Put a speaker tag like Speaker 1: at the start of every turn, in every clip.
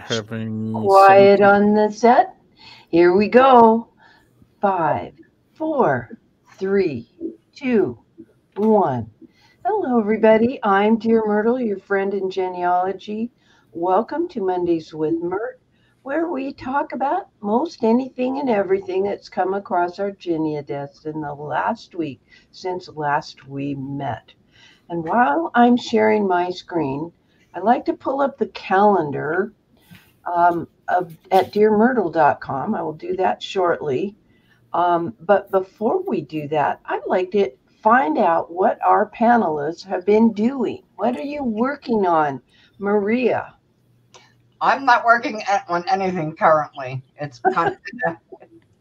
Speaker 1: having
Speaker 2: Quiet
Speaker 1: 17.
Speaker 2: on the set. Here we go. 5, 4, 3, 2, 1. Hello, everybody. I'm Dear Myrtle, your friend in genealogy. Welcome to Mondays with Myrt, where we talk about most anything and everything that's come across our Genia desk in the last week since last we met. And while I'm sharing my screen, I like to pull up the calendar at dearmyrtle.com. I will do that shortly. But before we do that, I'd like to find out what our panelists have been doing. What are you working on, Maria?
Speaker 3: I'm not working on anything currently. It's kind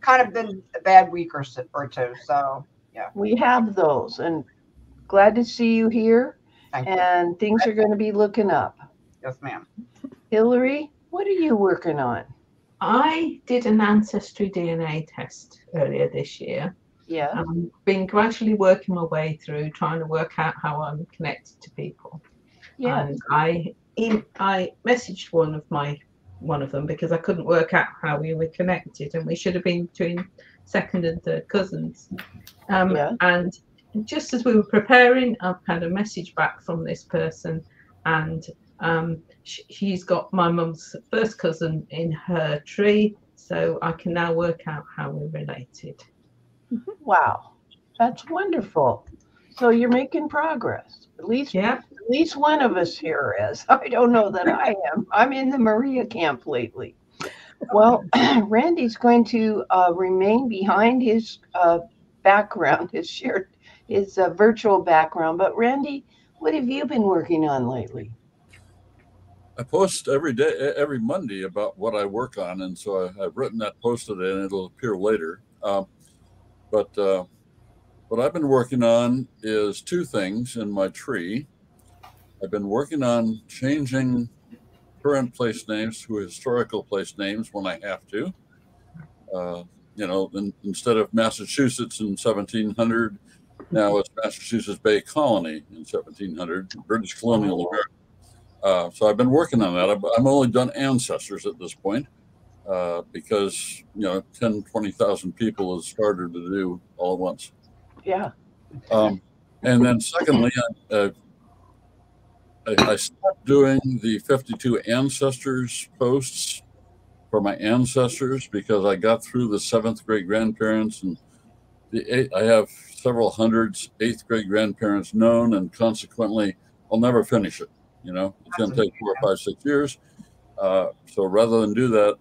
Speaker 3: of been a bad week or two. So yeah,
Speaker 2: We have those, and glad to see you here.
Speaker 3: thank you.
Speaker 2: And things are going to be looking up.
Speaker 3: Yes, ma'am.
Speaker 2: Hillary, what are you working on?
Speaker 4: I did an ancestry DNA test earlier this year.
Speaker 2: Yeah.
Speaker 4: Been gradually working my way through trying to work out how I'm connected to people.
Speaker 2: Yeah.
Speaker 4: And I messaged one of them because I couldn't work out how we were connected, and we should have been between second and third cousins. And just as we were preparing, I've had a message back from this person, and she's got my mum's first cousin in her tree, so I can now work out how we're related.
Speaker 2: Wow, that's wonderful. So you're making progress. At least one of us here is. I don't know that I am. I'm in the Maria camp lately. Well, Randy's going to remain behind his background, his virtual background. But Randy, what have you been working on lately?
Speaker 5: I post every day, every Monday, about what I work on, and so I've written that, posted it, and it'll appear later. But what I've been working on is two things in my tree. I've been working on changing current place names to historical place names when I have to. Instead of Massachusetts in 1700, now it's Massachusetts Bay Colony in 1700, British colonial America. So I've been working on that. I've only done ancestors at this point because, 10, 20,000 people is harder to do all at once.
Speaker 2: Yeah.
Speaker 5: And then secondly, I stopped doing the 52 ancestors posts for my ancestors because I got through the 7th great grandparents, and I have several hundreds 8th great grandparents known, and consequently I'll never finish it. It's going to take 4, 5, 6 years. So rather than do that,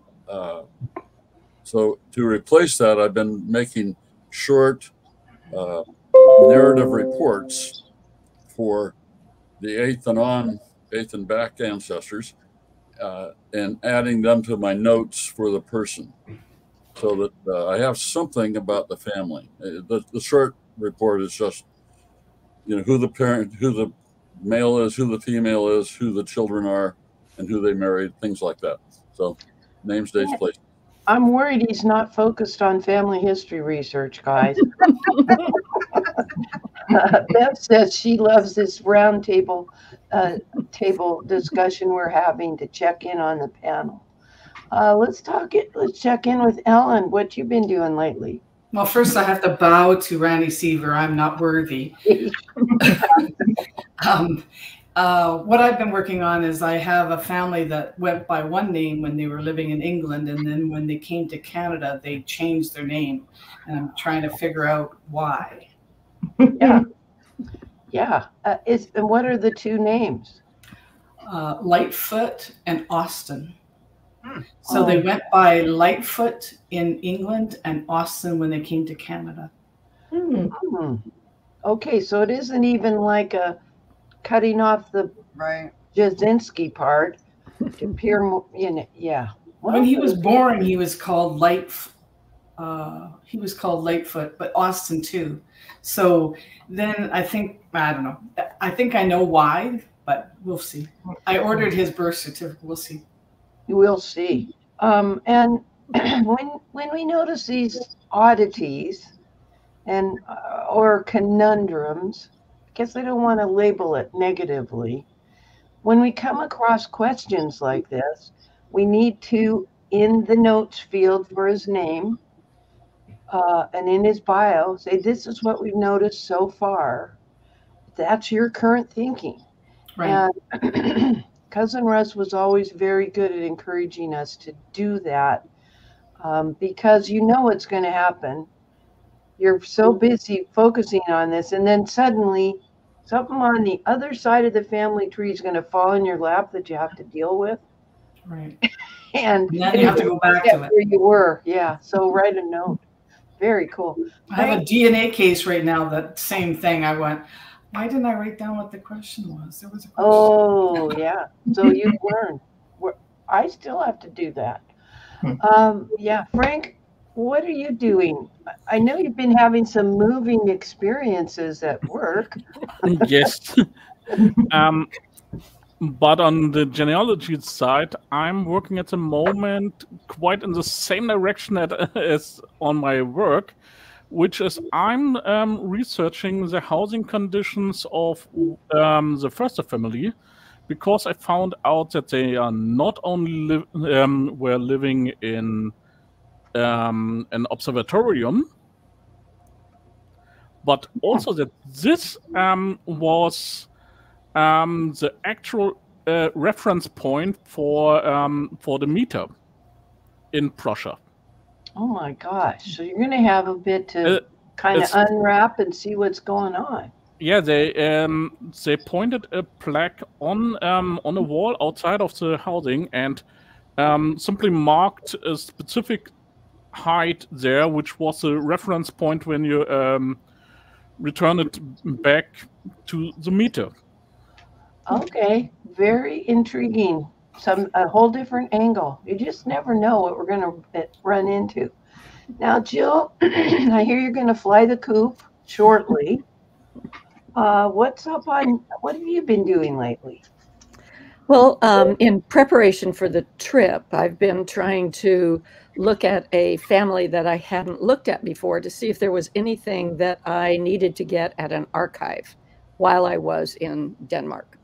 Speaker 5: so to replace that, I've been making short narrative reports for the 8th and back ancestors, and adding them to my notes for the person, so that I have something about the family. The short report is just, who the parent, who the male is, who the female is, who the children are, and who they married, things like that. So names, dates, places.
Speaker 2: I'm worried he's not focused on family history research, guys. Beth says she loves this round table discussion we're having to check in on the panel. Let's check in with Ellen. What you been doing lately?
Speaker 6: Well, first I have to bow to Randy Seaver. I'm not worthy. What I've been working on is I have a family that went by one name when they were living in England, and then when they came to Canada, they changed their name, and I'm trying to figure out why.
Speaker 2: Yeah. And what are the two names?
Speaker 6: Lightfoot and Austin. So they went by Lightfoot in England and Austin when they came to Canada.
Speaker 2: Okay, so it isn't even like a cutting off the Jasinski part to appear more, yeah.
Speaker 6: When he was born, he was called Lightfoot, but Austin too. So then I don't know. I think I know why, but we'll see. I ordered his birth certificate. We'll see.
Speaker 2: We'll see. And when we notice these oddities and or conundrums, I guess I don't want to label it negatively. When we come across questions like this, we need to, in the notes field for his name and in his bio, say, this is what we've noticed so far. That's your current thinking.
Speaker 6: Right.
Speaker 2: And Cousin Russ was always very good at encouraging us to do that because you know what's going to happen. You're so busy focusing on this, and then suddenly something on the other side of the family tree is going to fall in your lap that you have to deal with.
Speaker 6: Right.
Speaker 2: And
Speaker 6: then you have to go back to it.
Speaker 2: Where you were. Yeah. So write a note. Very cool.
Speaker 6: I have a DNA case right now, that same thing. I went, why didn't I write down what the question was? There was a question.
Speaker 2: Oh, yeah. So you learned. I still have to do that. Yeah. Frank, what are you doing? I know you've been having some moving experiences at work.
Speaker 1: Yes. But on the genealogy side, I'm working at the moment quite in the same direction as on my work, which is I'm researching the housing conditions of the Förster family, because I found out that they are not only were living in an observatorium, but also that this was the actual reference point for the meter in Prussia.
Speaker 2: Oh my gosh! So you're going to have a bit to kind of unwrap and see what's going on.
Speaker 1: Yeah, they pointed a plaque on a wall outside of the housing and simply marked a specific height there, which was a reference point when you return it back to the meter.
Speaker 2: Okay, very intriguing. A whole different angle. You just never know what we're going to run into. Now, Jill, I hear you're going to fly the coop shortly. What's up on? What have you been doing lately?
Speaker 7: Well, in preparation for the trip, I've been trying to look at a family that I hadn't looked at before to see if there was anything that I needed to get at an archive while I was in Denmark.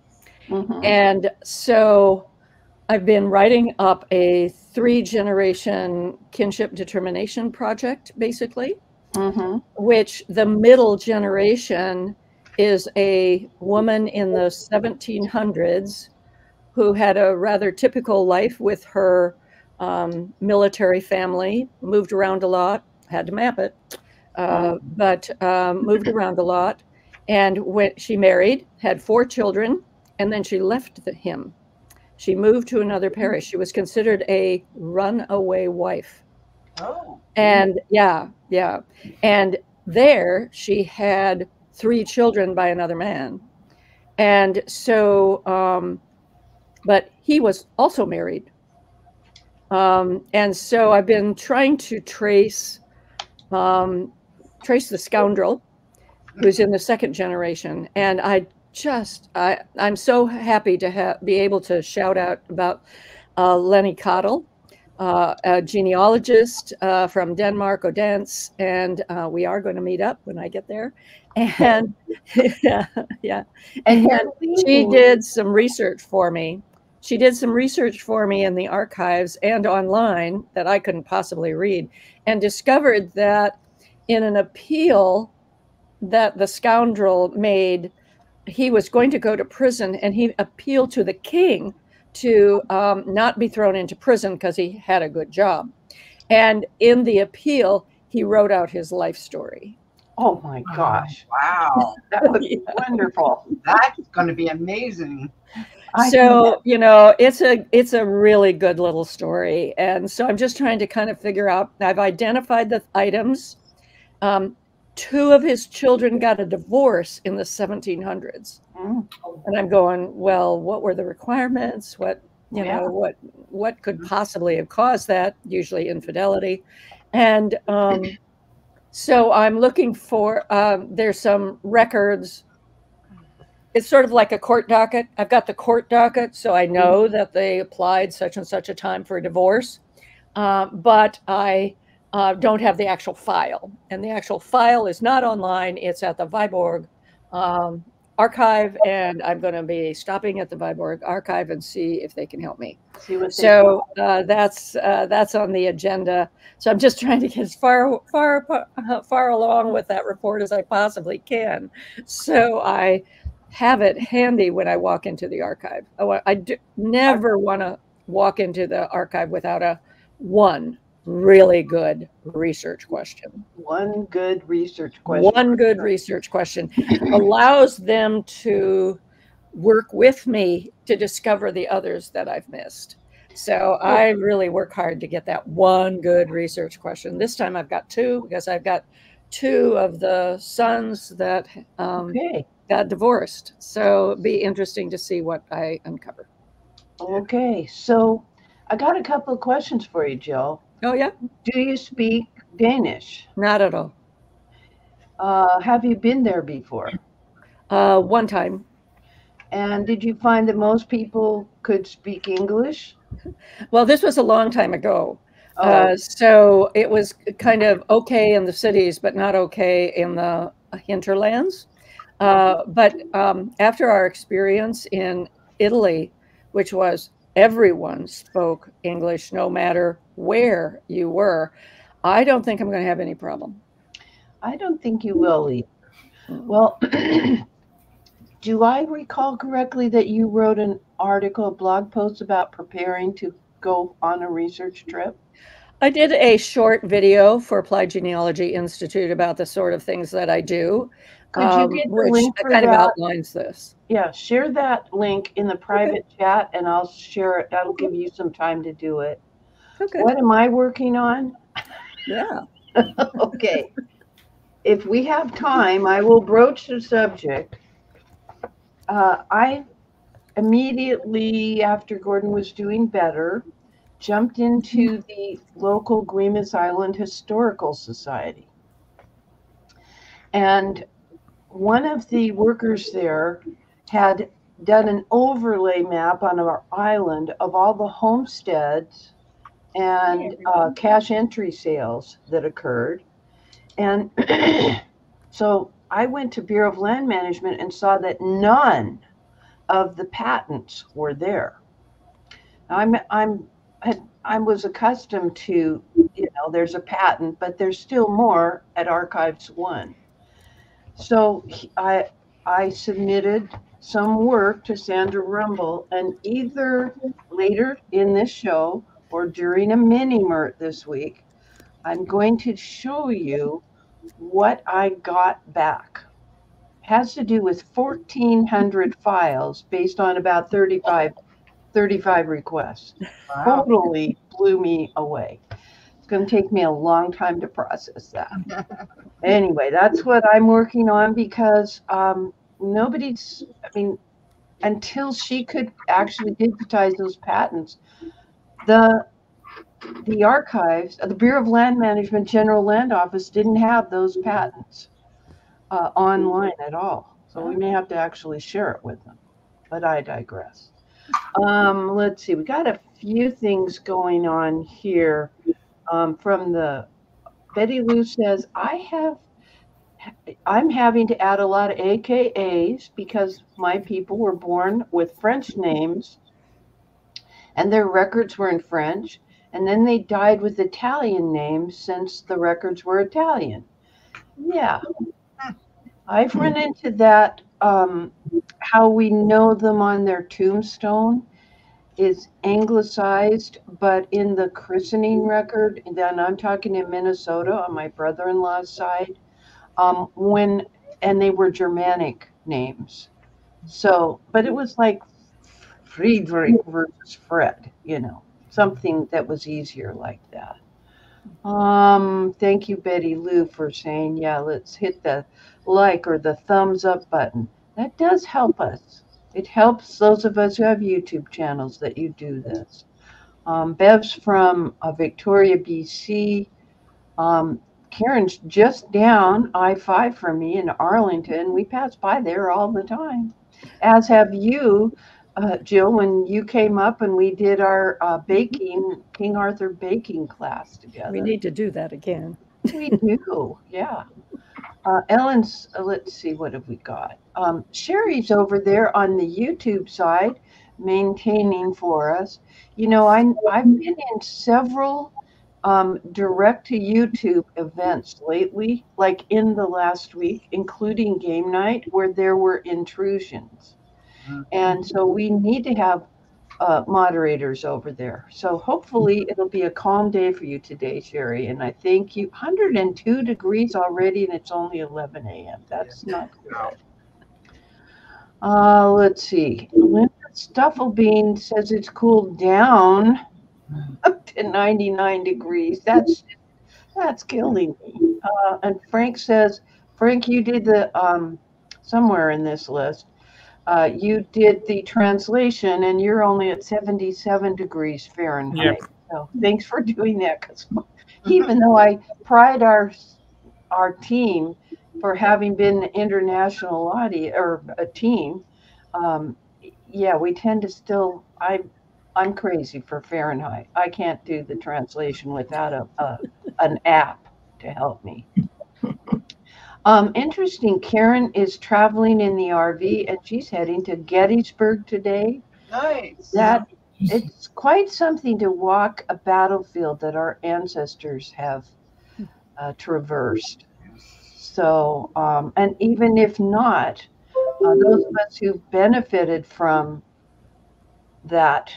Speaker 7: Mm-hmm. And so I've been writing up a 3-generation kinship determination project, basically, mm-hmm. which the middle generation is a woman in the 1700s who had a rather typical life with her military family, moved around a lot, had to map it, but moved around a lot. And when she married, had 4 children, and then she left him. She moved to another parish. She was considered a runaway wife.
Speaker 3: Oh.
Speaker 7: And yeah. And there she had 3 children by another man. And so, but he was also married. And so I've been trying to trace the scoundrel who's in the 2nd generation. And I'm so happy to be able to shout out about Lenny Cottle, a genealogist from Denmark, Odense, and we are going to meet up when I get there. And yeah. And she did some research for me. She did some research for me in the archives and online that I couldn't possibly read, and discovered that in an appeal that the scoundrel made, he was going to go to prison, and he appealed to the king to not be thrown into prison because he had a good job. And in the appeal, he wrote out his life story.
Speaker 2: Oh my gosh.
Speaker 3: Wow.
Speaker 2: That would be wonderful.
Speaker 3: That's going to be amazing.
Speaker 7: So, you know, it's a really good little story. And so I'm just trying to kind of figure out, I've identified the items. 2 of his children got a divorce in the 1700s. And I'm going, well, what were the requirements? What could possibly have caused that? Usually infidelity. And so I'm looking for, there's some records. It's sort of like a court docket. I've got the court docket, so I know that they applied such and such a time for a divorce. But I don't have the actual file. And the actual file is not online. It's at the Viborg archive, and I'm going to be stopping at the Viborg archive and see if they can help me.
Speaker 2: See what
Speaker 7: so that's on the agenda. So I'm just trying to get as far along with that report as I possibly can, so I have it handy when I walk into the archive. I never want to walk into the archive without one really good research question.
Speaker 2: One good research question.
Speaker 7: One good research question allows them to work with me to discover the others that I've missed. So I really work hard to get that one good research question. This time I've got two, because I've got two of the sons that got divorced. So it'd be interesting to see what I uncover.
Speaker 2: Okay, so I got a couple of questions for you, Jill.
Speaker 7: Oh, yeah?
Speaker 2: Do you speak Danish?
Speaker 7: Not at all.
Speaker 2: Have you been there before?
Speaker 7: One time.
Speaker 2: And did you find that most people could speak English?
Speaker 7: Well, this was a long time ago.
Speaker 2: Oh.
Speaker 7: So it was kind of okay in the cities, but not okay in the hinterlands. But after our experience in Italy, which was everyone spoke English, no matter where you were, I don't think I'm going to have any problem.
Speaker 2: I don't think you will either. Well, do I recall correctly that you wrote an article, a blog post about preparing to go on a research trip?
Speaker 7: I did a short video for Applied Genealogy Institute about the sort of things that I do.
Speaker 2: Could you get the link for
Speaker 7: kind
Speaker 2: that?
Speaker 7: of outlines this.
Speaker 2: Yeah, share that link in the private chat, and I'll share it. That'll give you some time to do it.
Speaker 7: Okay.
Speaker 2: What am I working on?
Speaker 7: Yeah.
Speaker 2: Okay. If we have time, I will broach the subject. I immediately, after Gordon was doing better, jumped into the local Guemas Island Historical Society. And one of the workers there had done an overlay map on our island of all the homesteads and cash entry sales that occurred. And so I went to Bureau of Land Management and saw that none of the patents were there. I was accustomed to, there's a patent, but there's still more at Archives 1. So I submitted some work to Sandra Rumble, and either later in this show or during a mini Myrt this week, I'm going to show you what I got back. It has to do with 1,400 files based on about 35 requests. Wow. Totally blew me away. It's going to take me a long time to process that. Anyway, that's what I'm working on, because until she could actually digitize those patents, the archives, the Bureau of Land Management General Land Office didn't have those patents online at all. So we may have to actually share it with them, but I digress. Let's see, we got a few things going on here. From the Betty Lou says, I'm having to add a lot of AKAs because my people were born with French names and their records were in French, and then they died with Italian names since the records were Italian. Yeah, I've run into that. How we know them on their tombstone is anglicized, but in the christening record, and then I'm talking in Minnesota on my brother-in-law's side, and they were Germanic names. So, but it was like Friedrich versus Fred, something that was easier like that. Thank you, Betty Lou, for saying, yeah, let's hit the like or the thumbs up button. That does help us. It helps those of us who have YouTube channels that you do this. Bev's from Victoria, BC. Karen's just down I-5 from me in Arlington. We pass by there all the time, as have you, Jill, when you came up and we did our King Arthur baking class together.
Speaker 7: We need to do that again.
Speaker 2: We do, yeah. Ellen's, let's see, what have we got? Sherry's over there on the YouTube side maintaining for us. You know, I've been in several direct to YouTube events lately, like in the last week, including game night, where there were intrusions. And so we need to have moderators over there. So hopefully it'll be a calm day for you today, Sherry. And I thank you. 102 degrees already, and it's only 11 a.m. That's not good. Let's see. Linda Stufflebean says it's cooled down up to 99 degrees. That's killing me. And Frank says, Frank, you did the somewhere in this list. You did the translation, and you're only at 77 degrees Fahrenheit.
Speaker 1: Yep.
Speaker 2: So thanks for doing that. Because even though I pride our team for having been international or a team, yeah, we tend to still. I'm crazy for Fahrenheit. I can't do the translation without an app to help me. Interesting. Karen is traveling in the RV and she's heading to Gettysburg today.
Speaker 3: Nice.
Speaker 2: It's quite something to walk a battlefield that our ancestors have traversed. So, and even if not, those of us who benefited from that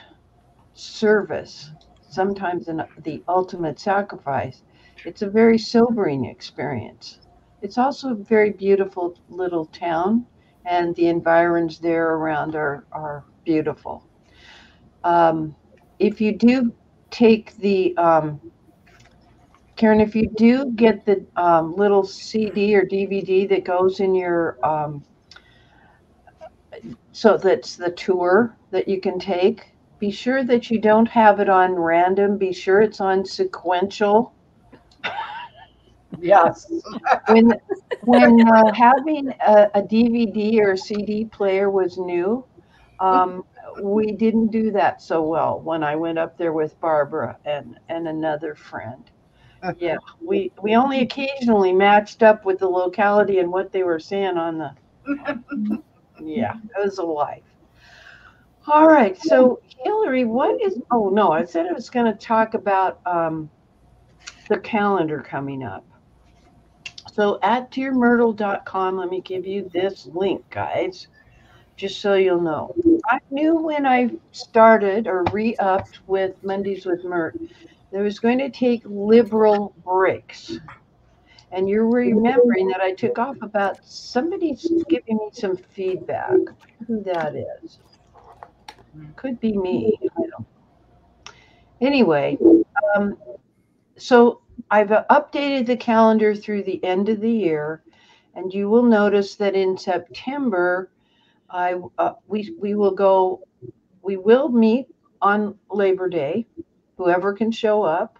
Speaker 2: service, sometimes in the ultimate sacrifice, it's a very sobering experience. It's also a very beautiful little town, and the environs there around are beautiful. If you do take the, Karen, if you do get the little CD or DVD that goes in your, so that's the tour that you can take, be sure that you don't have it on random. Be sure it's on sequential.
Speaker 3: Yes.
Speaker 2: When having a DVD or a CD player was new, we didn't do that so well when I went up there with Barbara and another friend. Yeah, we only occasionally matched up with the locality and what they were saying on the. Yeah, it was a life. All right, so Hillary, what is? Oh no, I said I was going to talk about the calendar coming up. So at dearmyrtle.com, let me give you this link, guys, just so you'll know. I knew when I started or re-upped with Mondays with Myrt, that I was going to take liberal breaks. And you're remembering that I took off about somebody's giving me some feedback. I wonder who that is. Could be me. I don't know. Anyway, so I've updated the calendar through the end of the year, and you will notice that in September, we will meet on Labor Day, whoever can show up.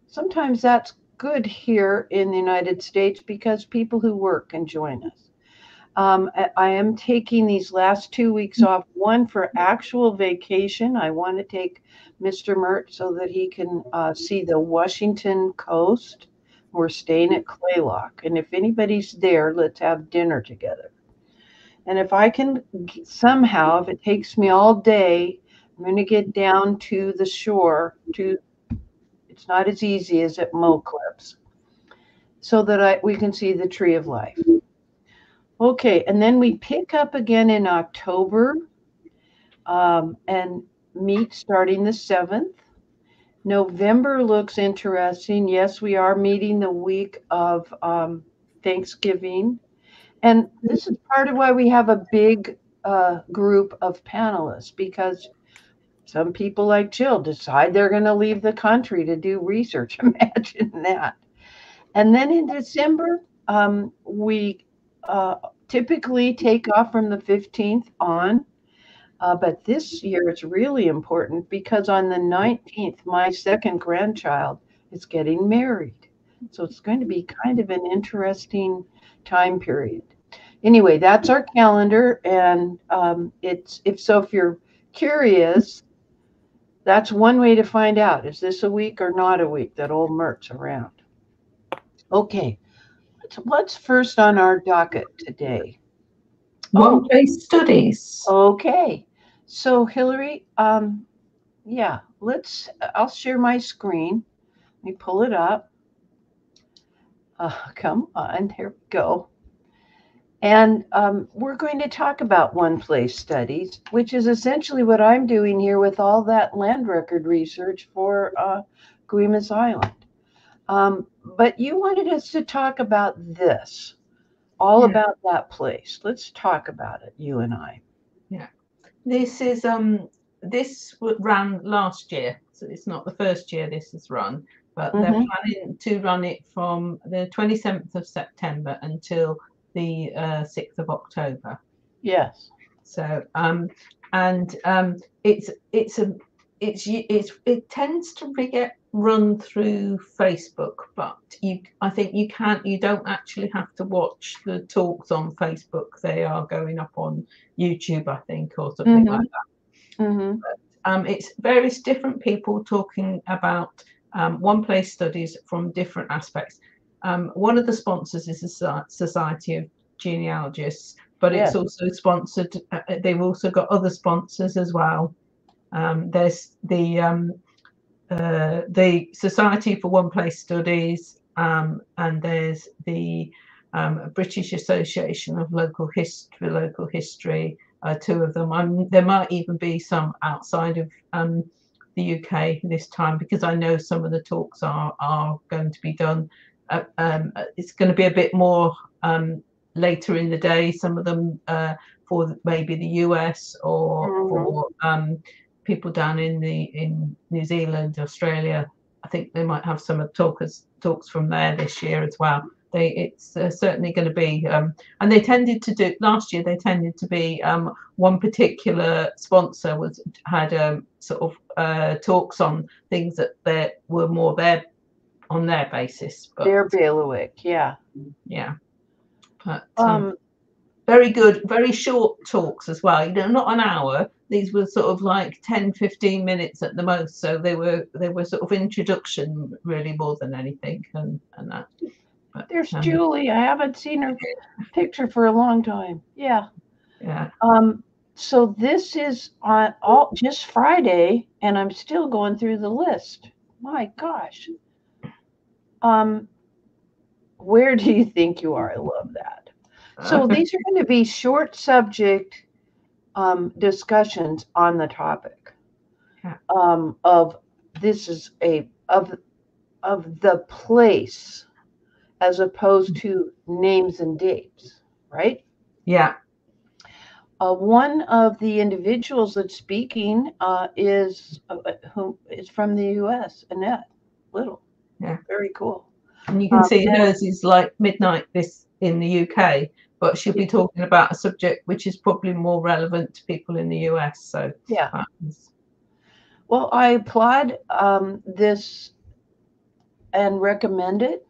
Speaker 2: Sometimes that's good here in the United States because people who work can join us. I am taking these last 2 weeks off, one for actual vacation. I want to take Mr. Myrt so that he can see the Washington coast. We're staying at Claylock. And if anybody's there, let's have dinner together. And if I can somehow, if it takes me all day, I'm going to get down to the shore. It's not as easy as at Mo Clips, so that we can see the Tree of Life. Okay, and then we pick up again in October and meet starting the 7th. November looks interesting. Yes, we are meeting the week of Thanksgiving. And this is part of why we have a big group of panelists, because some people like Jill decide they're going to leave the country to do research. Imagine that. And then in December, we typically take off from the 15th on. But this year it's really important because on the 19th, my second grandchild is getting married. So it's going to be kind of an interesting time period. Anyway, that's our calendar. And if you're curious, that's one way to find out. Is this a week or not a week that old Myrt's around? Okay, what's first on our docket today?
Speaker 4: One Place Studies.
Speaker 2: Okay. So Hillary, yeah, I'll share my screen. Let me pull it up. Come on, here we go. And we're going to talk about One Place Studies, which is essentially what I'm doing here with all that land record research for Guimas Island. But you wanted us to talk about this, all about that place. Let's talk about it, you and I.
Speaker 4: Yeah. This is this ran last year, so it's not the first year this is run, but they're planning to run it from the 27th of September until the 6th of October.
Speaker 2: Yes.
Speaker 4: So it tends to get run through Facebook, but I think you don't actually have to watch the talks on Facebook. They are going up on YouTube, I think, or something like that. But, it's various different people talking about One Place Studies from different aspects. One of the sponsors is the Society of Genealogists, but it's also sponsored. They've also got other sponsors as well. There's the Society for One Place Studies, and there's the British Association of Local History. Two of them. There might even be some outside of the UK this time, because I know some of the talks are going to be done. It's going to be a bit more later in the day. Some of them for maybe the US or for people down in New Zealand, Australia. I think they might have some talks from there this year as well. It's certainly going to be, and they tended to do last year. They tended to be one particular sponsor had sort of talks on things that were more there on their basis. But,
Speaker 2: their bailiwick, yeah.
Speaker 4: But very good, very short talks as well. Not an hour. These were sort of like 10-15 minutes at the most. So they were sort of introduction really more than anything, and that. But,
Speaker 2: there's Julie. I haven't seen her picture for a long time. Yeah. So this is on just Friday, and I'm still going through the list. My gosh. Where do you think you are? I love that. So these are going to be short subject discussions on the topic of this is of the place, as opposed to names and dates, right?
Speaker 4: Yeah.
Speaker 2: One of the individuals that's speaking is from the U.S., Annette Little.
Speaker 4: Yeah.
Speaker 2: Very cool.
Speaker 4: And you can see hers is like midnight this in the UK, but she'll be talking about a subject which is probably more relevant to people in the US. So
Speaker 2: yeah. Well, I applaud this and recommend it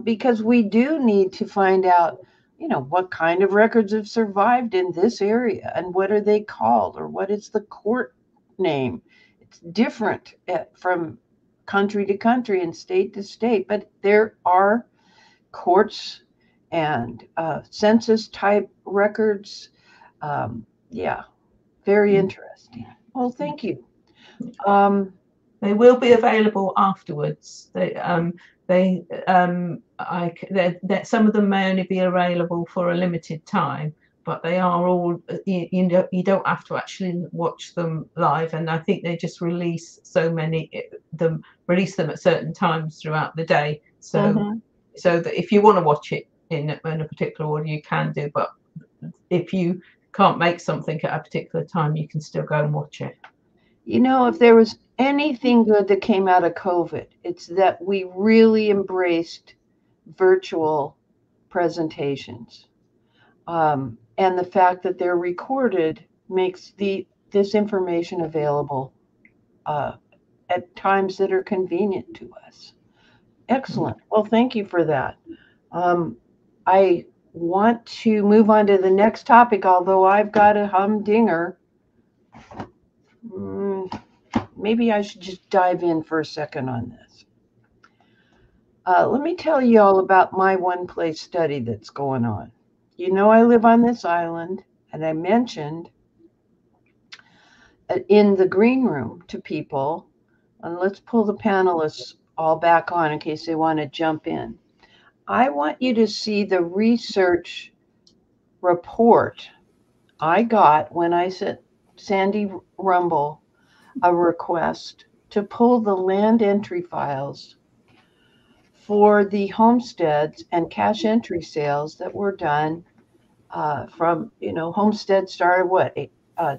Speaker 2: because we do need to find out, what kind of records have survived in this area and what are they called, or what is the court name. It's different from country to country and state to state, but there are courts and census type records. Very interesting. Well, thank you.
Speaker 4: They will be available afterwards. Some of them may only be available for a limited time, but they are all, you don't have to actually watch them live. And I think they just release release them at certain times throughout the day. So that if you want to watch it in a particular order, you can do. But if you can't make something at a particular time, you can still go and watch it.
Speaker 2: If there was anything good that came out of COVID, it's that we really embraced virtual presentations. And the fact that they're recorded makes this information available at times that are convenient to us. Excellent. Well, thank you for that. I want to move on to the next topic, although I've got a humdinger. Maybe I should just dive in for a second on this. Let me tell you all about my One Place study that's going on. you know I live on this island, and I mentioned in the green room to people, and let's pull the panelists all back on in case they want to jump in. I want you to see the research report I got when I sent Sandy Rumble a request to pull the land entry files for the homesteads and cash entry sales that were done from, homestead started what,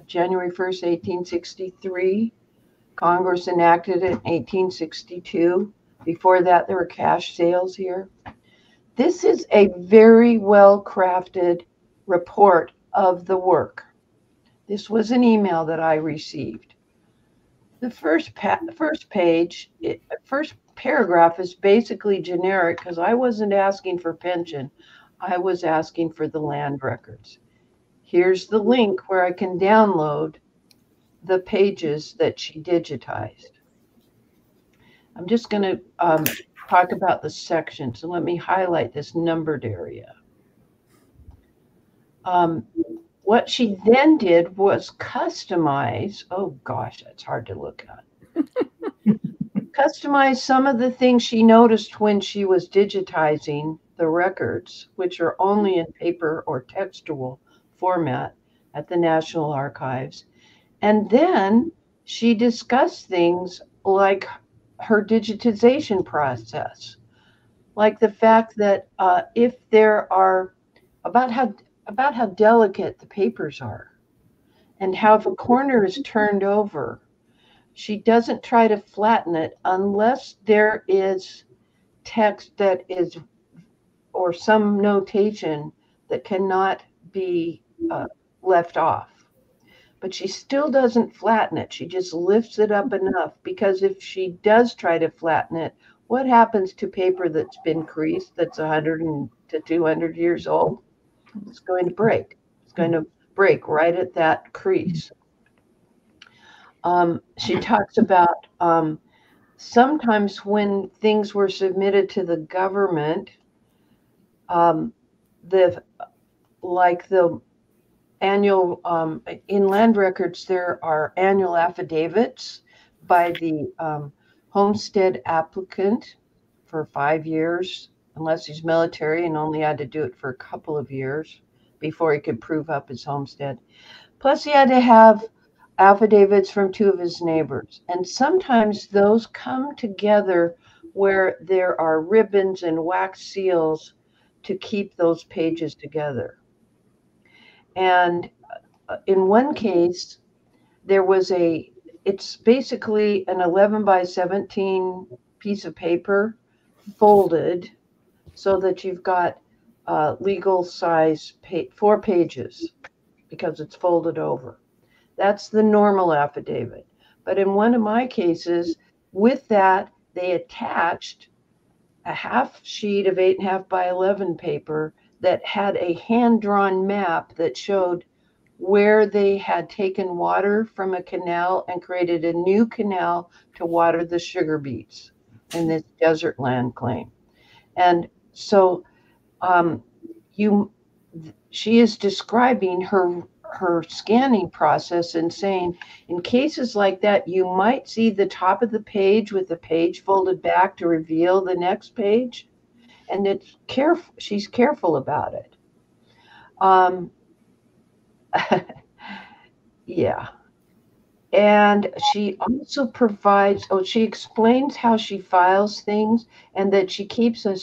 Speaker 2: January 1st, 1863. Congress enacted it in 1862. Before that, there were cash sales here. This is a very well crafted report of the work. This was an email that I received. The first paragraph is basically generic because I wasn't asking for pension. I was asking for the land records. Here's the link where I can download the pages that she digitized. I'm just going to talk about the section. So let me highlight this numbered area. What she then did was customize. Oh gosh, that's hard to look at. Customize some of the things she noticed when she was digitizing the records, which are only in paper or textual format at the National Archives. And then she discussed things like her digitization process, like the fact that if there are about how delicate the papers are, and how if a corner is turned over, she doesn't try to flatten it unless there is text that is, or some notation that cannot be left off. But she still doesn't flatten it. She just lifts it up enough, because if she does try to flatten it, what happens to paper that's been creased, that's 100 to 200 years old? It's going to break. It's going to break right at that crease. She talks about sometimes when things were submitted to the government, the annual, in land records, there are annual affidavits by the homestead applicant for 5 years, unless he's military and only had to do it for a couple of years before he could prove up his homestead. Plus, he had to have affidavits from 2 of his neighbors. And sometimes those come together where there are ribbons and wax seals to keep those pages together. And in one case, there was it's basically an 11 by 17 piece of paper folded so that you've got legal size 4 pages because it's folded over. That's the normal affidavit. But in one of my cases, with that, they attached a half sheet of 8.5 by 11 paper that had a hand-drawn map that showed where they had taken water from a canal and created a new canal to water the sugar beets in this desert land claim. And so she is describing her scanning process and saying, in cases like that, you might see the top of the page with the page folded back to reveal the next page. And it's careful. She's careful about it. Yeah. And she also provides, she explains how she files things, and that she keeps a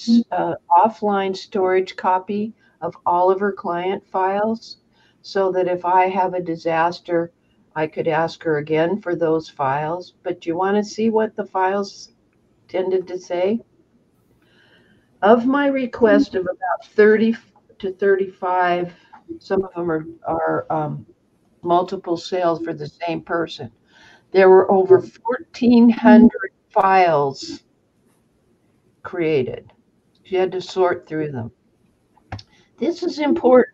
Speaker 2: offline storage copy of all of her client files, so that if I have a disaster, I could ask her again for those files. But do you want to see what the files tended to say? Of my request of about 30 to 35, some of them are multiple sales for the same person, there were over 1,400 files created. She had to sort through them. This is important.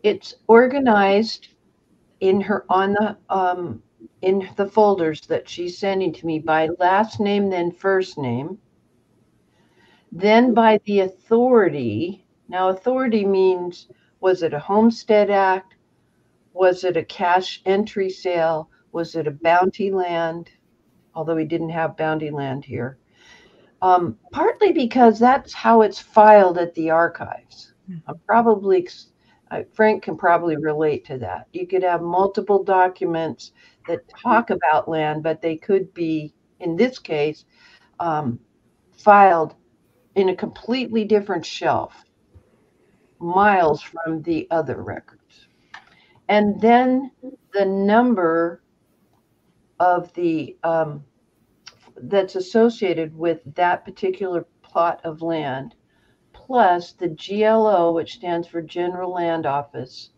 Speaker 2: It's organized in the folders that she's sending to me by last name, then first name, then by the authority, Now, authority means, was it a Homestead Act? Was it a cash entry sale? Was it a bounty land? Although we didn't have bounty land here. Partly because that's how it's filed at the archives. Frank can probably relate to that. You could have multiple documents that talk about land, but they could be, in this case, filed in a completely different shelf, miles from the other records. And then the number of the that's associated with that particular plot of land, plus the GLO, which stands for General Land Office.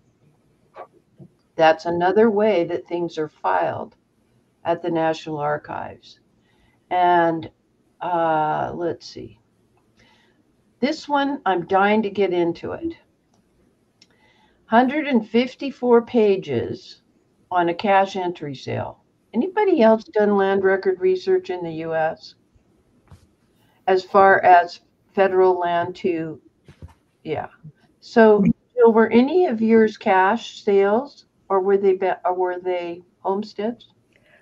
Speaker 2: That's another way that things are filed at the National Archives. And let's see. This one, I'm dying to get into it. 154 pages on a cash entry sale. Anybody else done land record research in the U.S. as far as federal land to, yeah. So, Jill, were any of yours cash sales, or were they homesteads?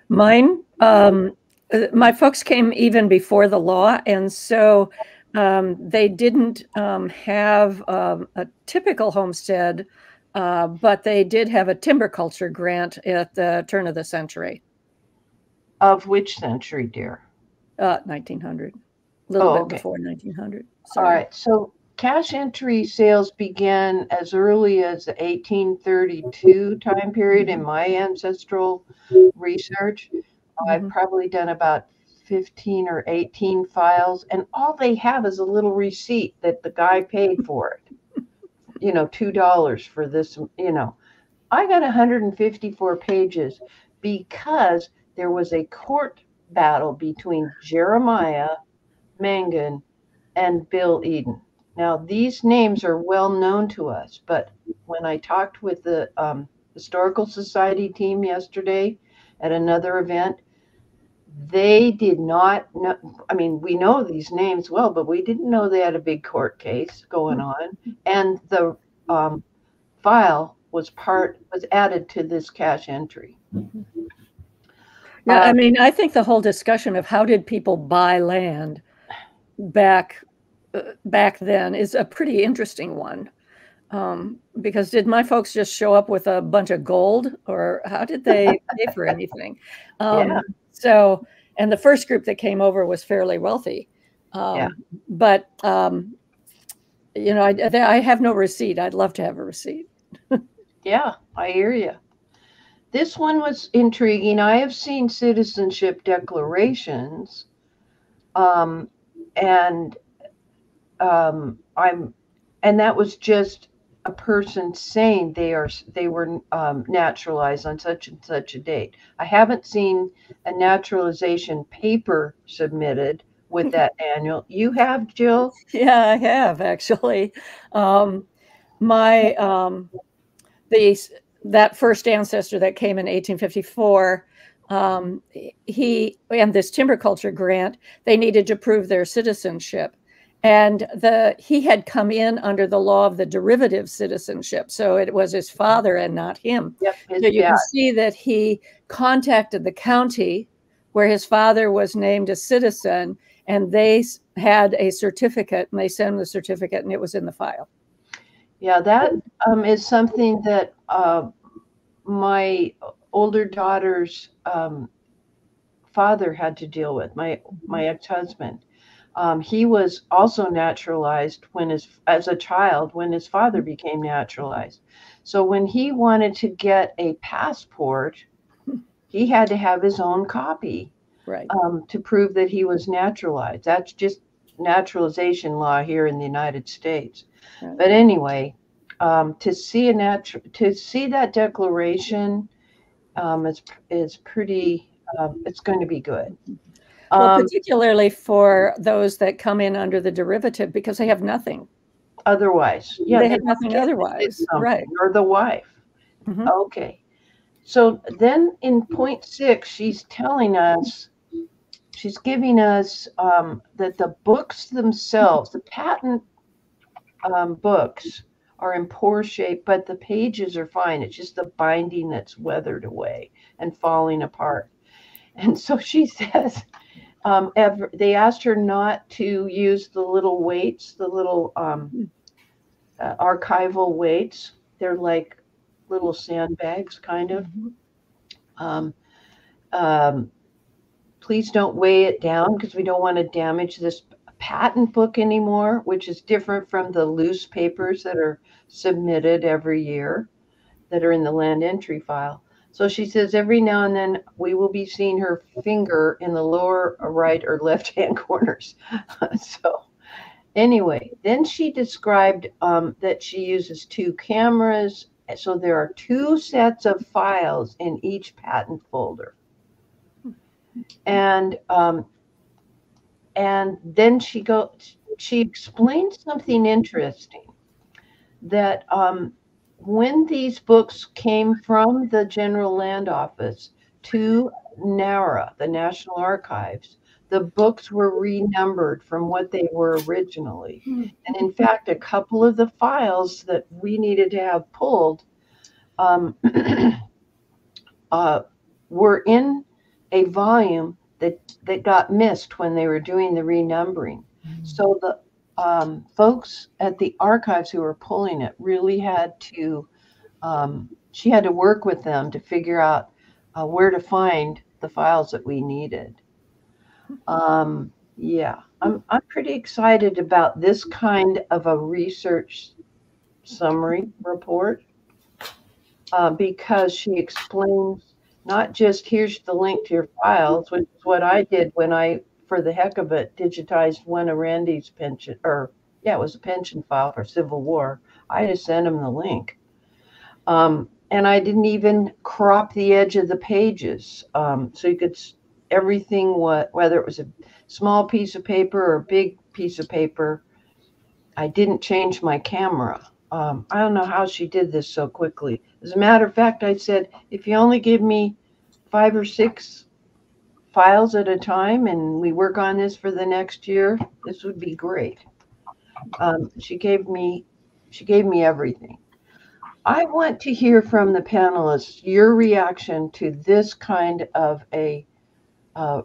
Speaker 7: Mine, my folks came even before the law, and so they didn't have a typical homestead, but they did have a timber culture grant at the turn of the century.
Speaker 2: Of which century, dear?
Speaker 7: 1900. A little bit before 1900. Sorry.
Speaker 2: All right. So cash entry sales began as early as the 1832 time period in my ancestral research. I've probably done about 15 or 18 files, and all they have is a little receipt that the guy paid for it. You know, $2 for this, you know. I got 154 pages because there was a court battle between Jeremiah Mangan and Bill Eden. Now, these names are well known to us, but when I talked with the Historical Society team yesterday at another event, they did not know. I mean, we know these names well, but we didn't know they had a big court case going on. And the file was added to this cash entry.
Speaker 7: Yeah, I mean, I think the whole discussion of how did people buy land back then is a pretty interesting one. Because did my folks just show up with a bunch of gold, or how did they pay for anything? So, and the first group that came over was fairly wealthy. But, you know, I have no receipt. I'd love to have a receipt.
Speaker 2: Yeah, I hear you. This one was intriguing. I have seen citizenship declarations, and that was just a person saying they were naturalized on such and such a date. I haven't seen a naturalization paper submitted with that annual. You have, Jill?
Speaker 7: Yeah, I have actually. That first ancestor that came in 1854, he and this timber culture grant, they needed to prove their citizenship. And he had come in under the law of the derivative citizenship. So it was his father and not him.
Speaker 2: Yep,
Speaker 7: so you can see that he contacted the county where his father was named a citizen, and they had a certificate, and they sent him the certificate, and it was in the file.
Speaker 2: Yeah, that is something that my older daughter's father had to deal with, my ex-husband. He was also naturalized as a child when his father became naturalized. So when he wanted to get a passport, he had to have his own copy,
Speaker 7: right,
Speaker 2: to prove that he was naturalized. That's just naturalization law here in the United States. Right. But anyway, to see that declaration is pretty. It's going to be good.
Speaker 7: Well, particularly for those that come in under the derivative, because they have nothing
Speaker 2: otherwise.
Speaker 7: Yeah, they have nothing otherwise, right?
Speaker 2: Or the wife. Mm-hmm. Okay. So then in point 6, she's telling us, she's giving us that the books themselves, the patent books are in poor shape, but the pages are fine. It's just the binding that's weathered away and falling apart. And so she says, they asked her not to use the little weights, the little archival weights. They're like little sandbags, kind of. Please don't weigh it down because we don't want to damage this patent book anymore, which is different from the loose papers that are submitted every year that are in the land entry file. So she says every now and then we will be seeing her finger in the lower right or left-hand corners. So anyway, then she described that she uses 2 cameras. So there are 2 sets of files in each patent folder. And then she explained something interesting, that when these books came from the General Land Office to NARA, the National Archives, the books were renumbered from what they were originally. And in fact, a couple of the files that we needed to have pulled were in a volume that got missed when they were doing the renumbering. So the folks at the archives who were pulling it really had to, she had to work with them to figure out where to find the files that we needed. Yeah, I'm pretty excited about this kind of a research summary report because she explains not just here's the link to your files, which is what I did when I, for the heck of it, digitized one of Randy's pension, or yeah, it was a pension file for Civil War. I just sent him the link. And I didn't even crop the edge of the pages. So you could, everything, whether it was a small piece of paper or a big piece of paper, I didn't change my camera. I don't know how she did this so quickly. As a matter of fact, I said, if you only give me 5 or 6 files at a time and we work on this for the next year, this would be great. She gave me everything. I want to hear from the panelists your reaction to this kind of a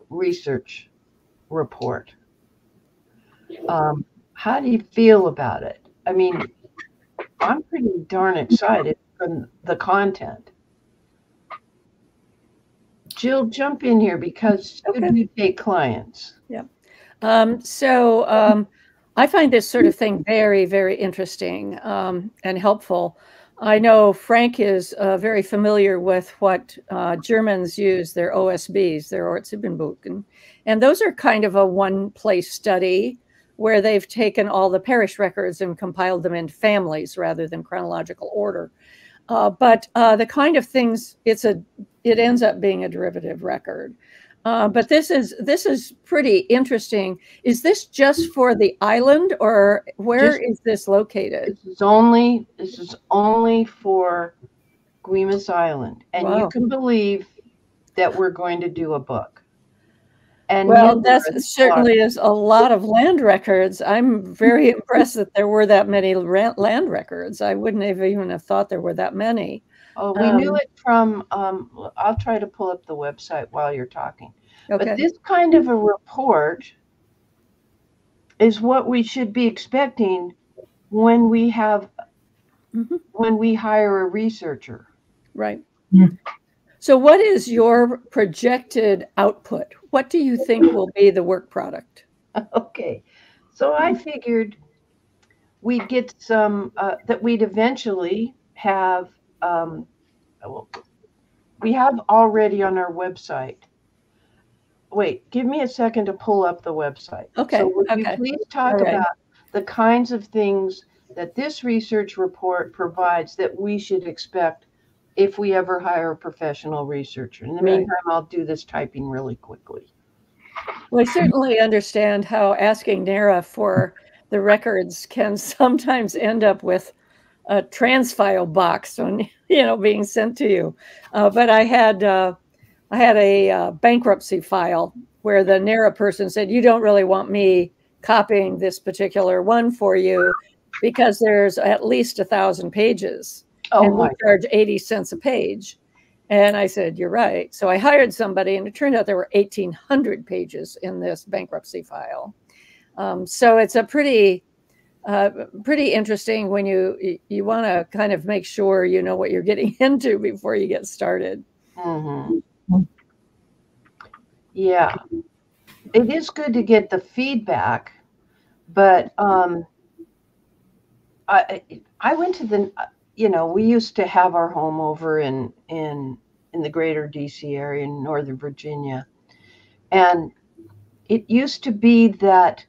Speaker 2: research report. How do you feel about it? I mean, I'm pretty darn excited from the content. Jill, jump in here because you take clients.
Speaker 7: Yeah. I find this sort of thing very, very interesting and helpful. I know Frank is very familiar with what Germans use, their OSBs, their Ortsübenbuch. And those are kind of a one-place study where they've taken all the parish records and compiled them in families rather than chronological order. But the kind of things, it ends up being a derivative record. But this is pretty interesting. Is this just for the island, or where is this located?
Speaker 2: This is only for Guimas Island, and you can believe that we're going to do a book. And
Speaker 7: well, that certainly is a lot of land records. I'm very impressed that there were that many land records. I wouldn't have even thought there were that many.
Speaker 2: Oh, we knew it from, I'll try to pull up the website while you're talking. Okay. But this kind of a report is what we should be expecting when we have, when we hire a researcher.
Speaker 7: Right. So what is your projected output? What do you think will be the work product?
Speaker 2: Okay. So I figured we'd get some, that we'd eventually have, we have already on our website. Wait, give me a second to pull up the website.
Speaker 7: Okay.
Speaker 2: So would you please talk about the kinds of things that this research report provides that we should expect if we ever hire a professional researcher? In the meantime, I'll do this typing really quickly.
Speaker 7: Well, I certainly understand how asking NARA for the records can sometimes end up with a transfile box on, being sent to you. But I had a bankruptcy file where the NARA person said, you don't really want me copying this particular one for you. because there's at least 1,000 pages.
Speaker 2: Oh,
Speaker 7: and we charge 80 cents a page. And I said, you're right. So I hired somebody, and it turned out there were 1,800 pages in this bankruptcy file. So it's a pretty interesting when you want to kind of make sure you know what you're getting into before you get started.
Speaker 2: Mm-hmm. Yeah, it is good to get the feedback, but I went to the, we used to have our home over in the greater DC area in Northern Virginia, and it used to be that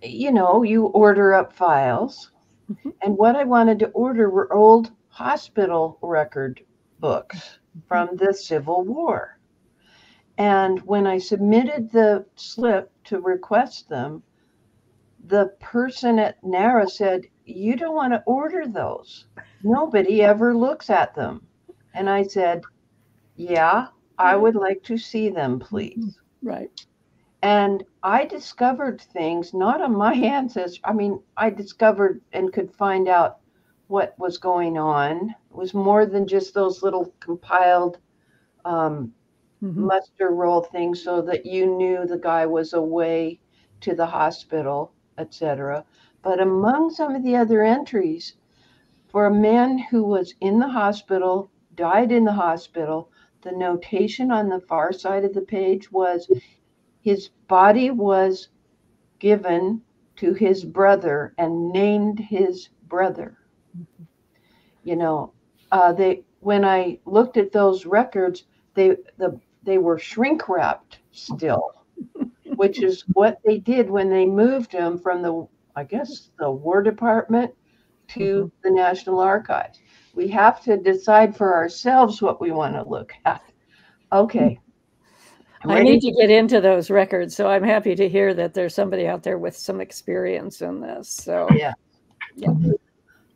Speaker 2: you order up files, and what I wanted to order were old hospital record books from the Civil War. And when I submitted the slip to request them, the person at NARA said, you don't want to order those. Nobody ever looks at them. And I said, yeah, I would like to see them, please.
Speaker 7: Right.
Speaker 2: And I discovered things, not on my ancestors. I mean, I discovered and could find out what was going on. It was more than just those little compiled muster roll things so that you knew the guy was away to the hospital, etc. But among some of the other entries, for a man who was in the hospital, died in the hospital, the notation on the far side of the page was his body was given to his brother and named his brother. When I looked at those records, they were shrink wrapped still, which is what they did when they moved him from the War Department to the National Archives. We have to decide for ourselves what we want to look at. Okay.
Speaker 7: I need to get into those records, so I'm happy to hear that there's somebody out there with some experience in this. So
Speaker 2: yeah.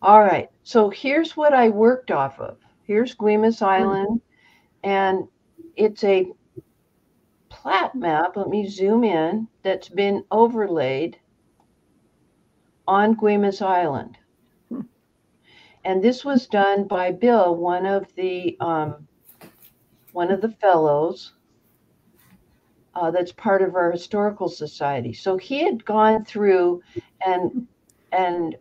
Speaker 2: All right. So here's what I worked off of. Here's Guimas Island, and it's a plat map. Let me zoom in. That's been overlaid on Guimas Island, and this was done by Bill, one of the fellows. That's part of our historical society. So he had gone through and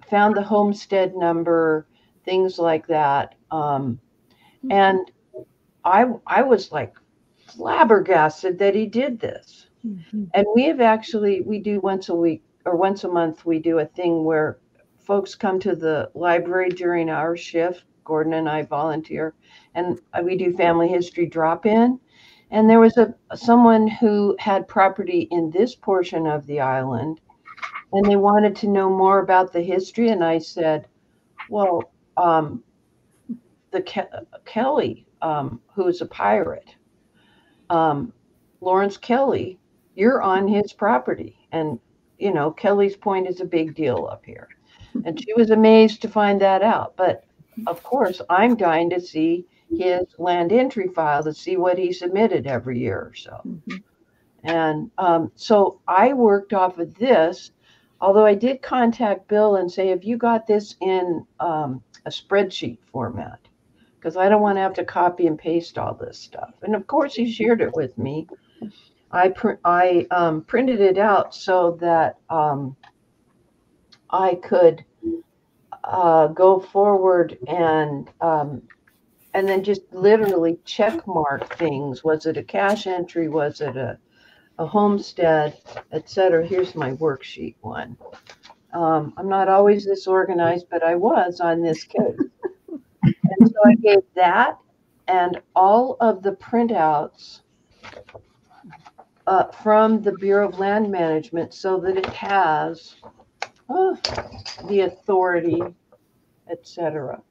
Speaker 2: found the homestead number, things like that. And I was like flabbergasted that he did this. And we do once a week or once a month, we do a thing where folks come to the library during our shift. Gordon and I volunteer, and we do family history drop-in. And there was someone who had property in this portion of the island, and they wanted to know more about the history. And I said, well, Kelly, who is a pirate, Lawrence Kelly, you're on his property. And, Kelly's Point is a big deal up here. And she was amazed to find that out. But of course, I'm dying to see his land entry file to see what he submitted every year or so. And so I worked off of this, although I did contact Bill and say, have you got this in a spreadsheet format? Because I don't want to have to copy and paste all this stuff. And of course, he shared it with me. I printed it out so that I could go forward and then just literally check mark things. Was it a cash entry? Was it a homestead, etc.? Here's my worksheet one. I'm not always this organized, but I was on this case. And so I gave that and all of the printouts from the Bureau of Land Management so that it has the authority, etc.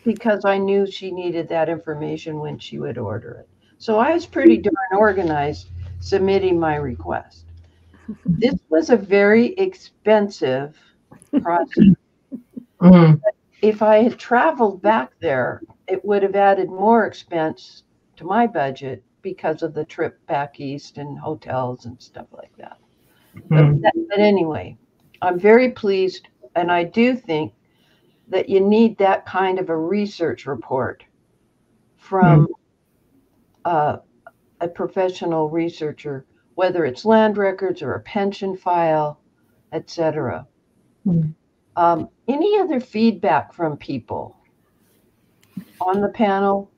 Speaker 2: Because I knew she needed that information when she would order it. So I was pretty darn organized submitting my request. This was a very expensive process. If I had traveled back there, it would have added more expense to my budget because of the trip back east and hotels and stuff like that. But anyway, I'm very pleased, and I do think that you need that kind of a research report from a professional researcher, whether it's land records or a pension file, etc. Any other feedback from people on the panel?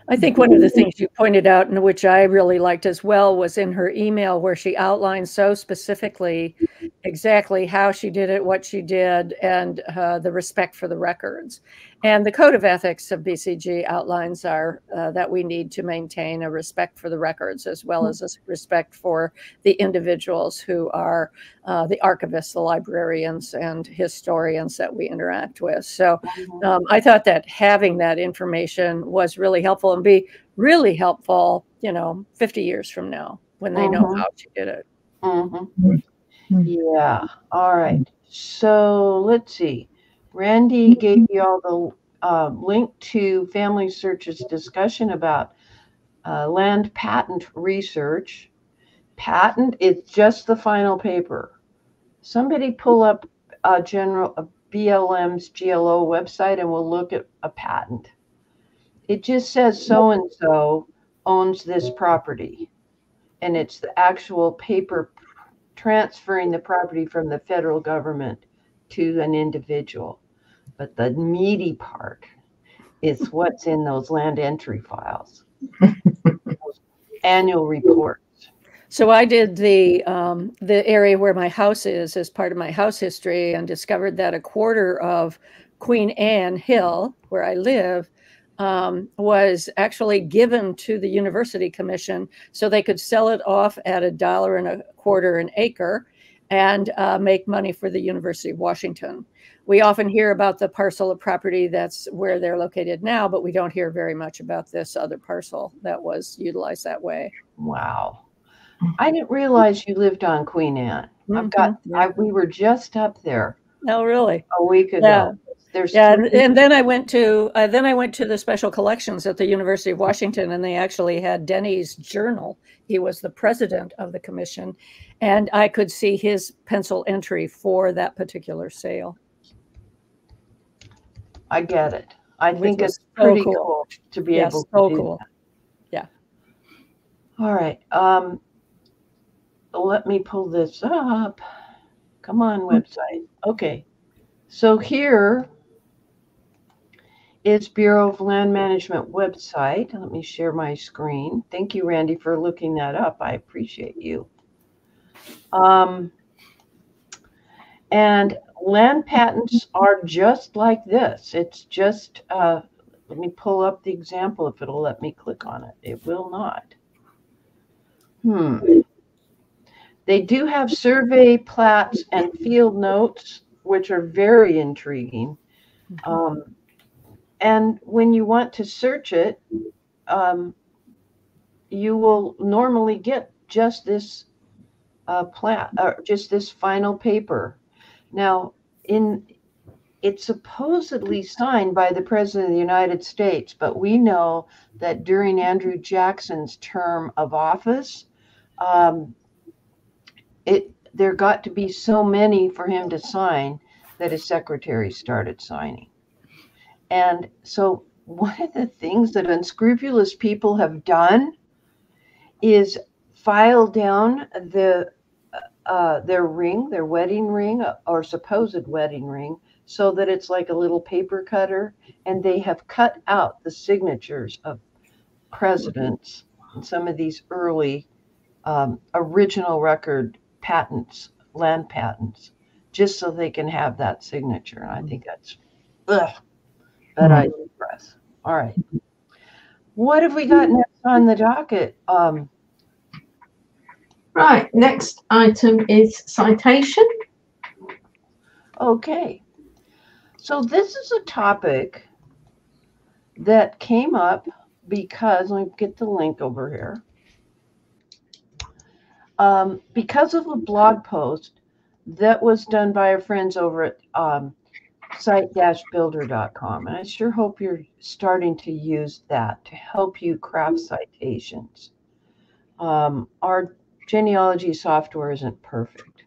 Speaker 7: I think one of the things you pointed out, and which I really liked as well, was in her email where she outlined so specifically exactly how she did it, what she did, and the respect for the records. And the Code of Ethics of BCG outlines that we need to maintain a respect for the records, as well as a respect for the individuals who are the archivists, the librarians, and historians that we interact with. So I thought that having that information was really helpful, and be really helpful, 50 years from now when they know how she did it.
Speaker 2: Yeah. All right. So let's see. Randy gave you all the link to Family Search's discussion about land patent research. Patent is just the final paper. Somebody pull up BLM's GLO website and we'll look at a patent. It just says so-and-so owns this property. And it's the actual paper transferring the property from the federal government to an individual. But the meaty part is what's in those land entry files, those annual reports.
Speaker 7: So I did the area where my house is as part of my house history, and discovered that a quarter of Queen Anne Hill, where I live, was actually given to the University Commission so they could sell it off at $1.25 an acre and make money for the University of Washington. We often hear about the parcel of property that's where they're located now, but we don't hear very much about this other parcel that was utilized that way.
Speaker 2: Wow. I didn't realize you lived on Queen Anne. We were just up there.
Speaker 7: Oh, really?
Speaker 2: A week ago.
Speaker 7: Yeah. And then I went to the special collections at the University of Washington, and they actually had Denny's journal. He was the president of the commission, and I could see his pencil entry for that particular sale.
Speaker 2: I get it. I think it's pretty cool to be able to do that.
Speaker 7: Yeah.
Speaker 2: All right. Let me pull this up. Come on, website. Okay. So here is Bureau of Land Management website. Let me share my screen. Thank you, Randy, for looking that up. I appreciate you. And land patents are just like this. It's just, let me pull up the example if it'll let me click on it. It will not. They do have survey plats and field notes, which are very intriguing. And when you want to search it, you will normally get just this plat, or just this final paper. Now, it's supposedly signed by the President of the United States, but we know that during Andrew Jackson's term of office, there got to be so many for him to sign that his secretary started signing. And so one of the things that unscrupulous people have done is file down their ring, their wedding ring, or supposed wedding ring, so that it's like a little paper cutter, and they have cut out the signatures of presidents and some of these early original record patents, land patents, just so they can have that signature. And I think that's, but I digress. All right. What have we got next on the docket?
Speaker 4: Right, next item is citation.
Speaker 2: Okay. So this is a topic that came up because, let me get the link over here. Because of a blog post that was done by our friends over at site-builder.com. And I sure hope you're starting to use that to help you craft citations. Our genealogy software isn't perfect.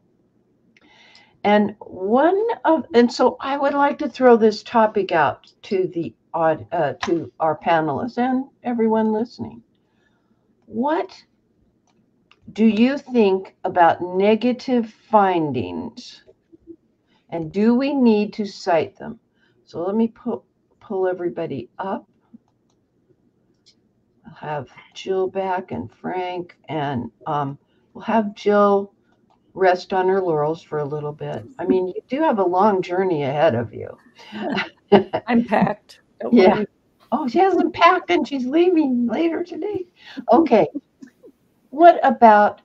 Speaker 2: And so I would like to throw this topic out to to our panelists and everyone listening. What do you think about negative findings, and do we need to cite them? So let me pull everybody up. I'll have Jill back and Frank, and we'll have Jill rest on her laurels for a little bit. I mean, you do have a long journey ahead of you.
Speaker 7: I'm packed.
Speaker 2: Yeah. Oh, she hasn't packed and she's leaving later today. Okay. What about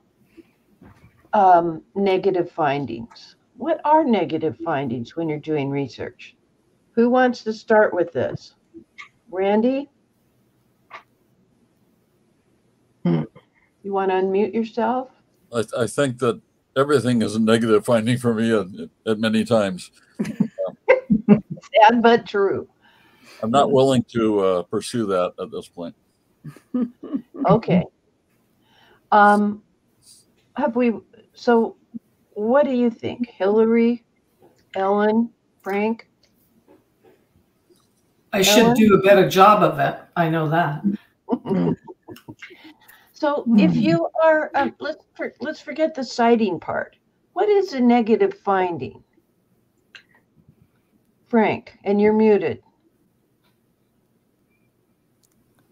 Speaker 2: negative findings? What are negative findings when you're doing research? Who wants to start with this? Randy? You want to unmute yourself?
Speaker 5: I think that everything is a negative finding for me at many times.
Speaker 2: Sad but true.
Speaker 5: I'm not willing to pursue that at this point.
Speaker 2: Okay. So what do you think? Hillary, Ellen, Frank?
Speaker 6: I should do a better job of it. I know that.
Speaker 2: So if you are, let's forget the citing part. What is a negative finding? Frank, and you're muted.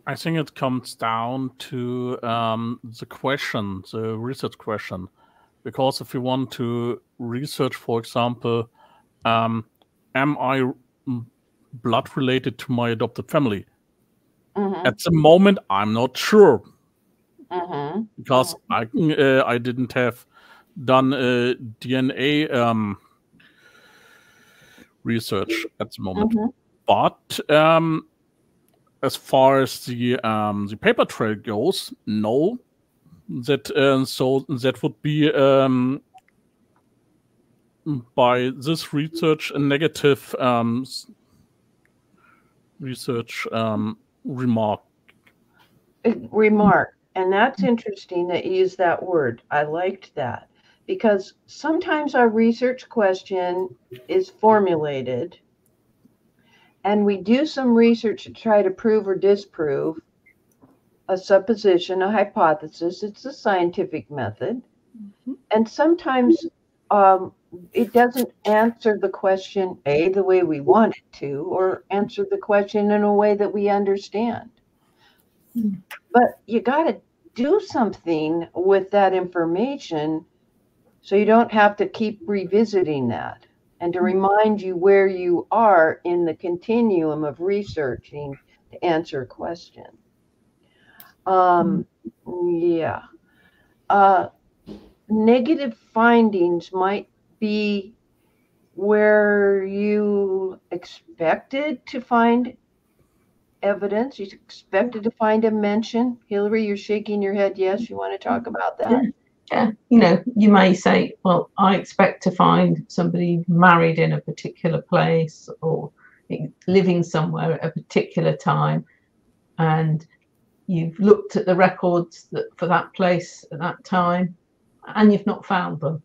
Speaker 1: I think it comes down to the question, the research question. Because if you want to research, for example, am I blood related to my adopted family? At the moment, I'm not sure. Because I didn't have done DNA research at the moment. But as far as the paper trail goes, no. So that would be by this research a negative research remark.
Speaker 2: And that's interesting that you use that word. I liked that, because sometimes our research question is formulated and we do some research to try to prove or disprove a supposition, a hypothesis. It's a scientific method. And sometimes it doesn't answer the question, the way we want it to, or answer the question in a way that we understand. But you got to do something with that information so you don't have to keep revisiting that, and to remind you where you are in the continuum of researching to answer a question. Negative findings might be where you expected to find evidence, you expected to find a mention. Hillary, you're shaking your head. Yes, you want to talk about that?
Speaker 4: Yeah, you know, you may say, well, I expect to find somebody married in a particular place or living somewhere at a particular time, and you've looked at the records for that place at that time, and you've not found them.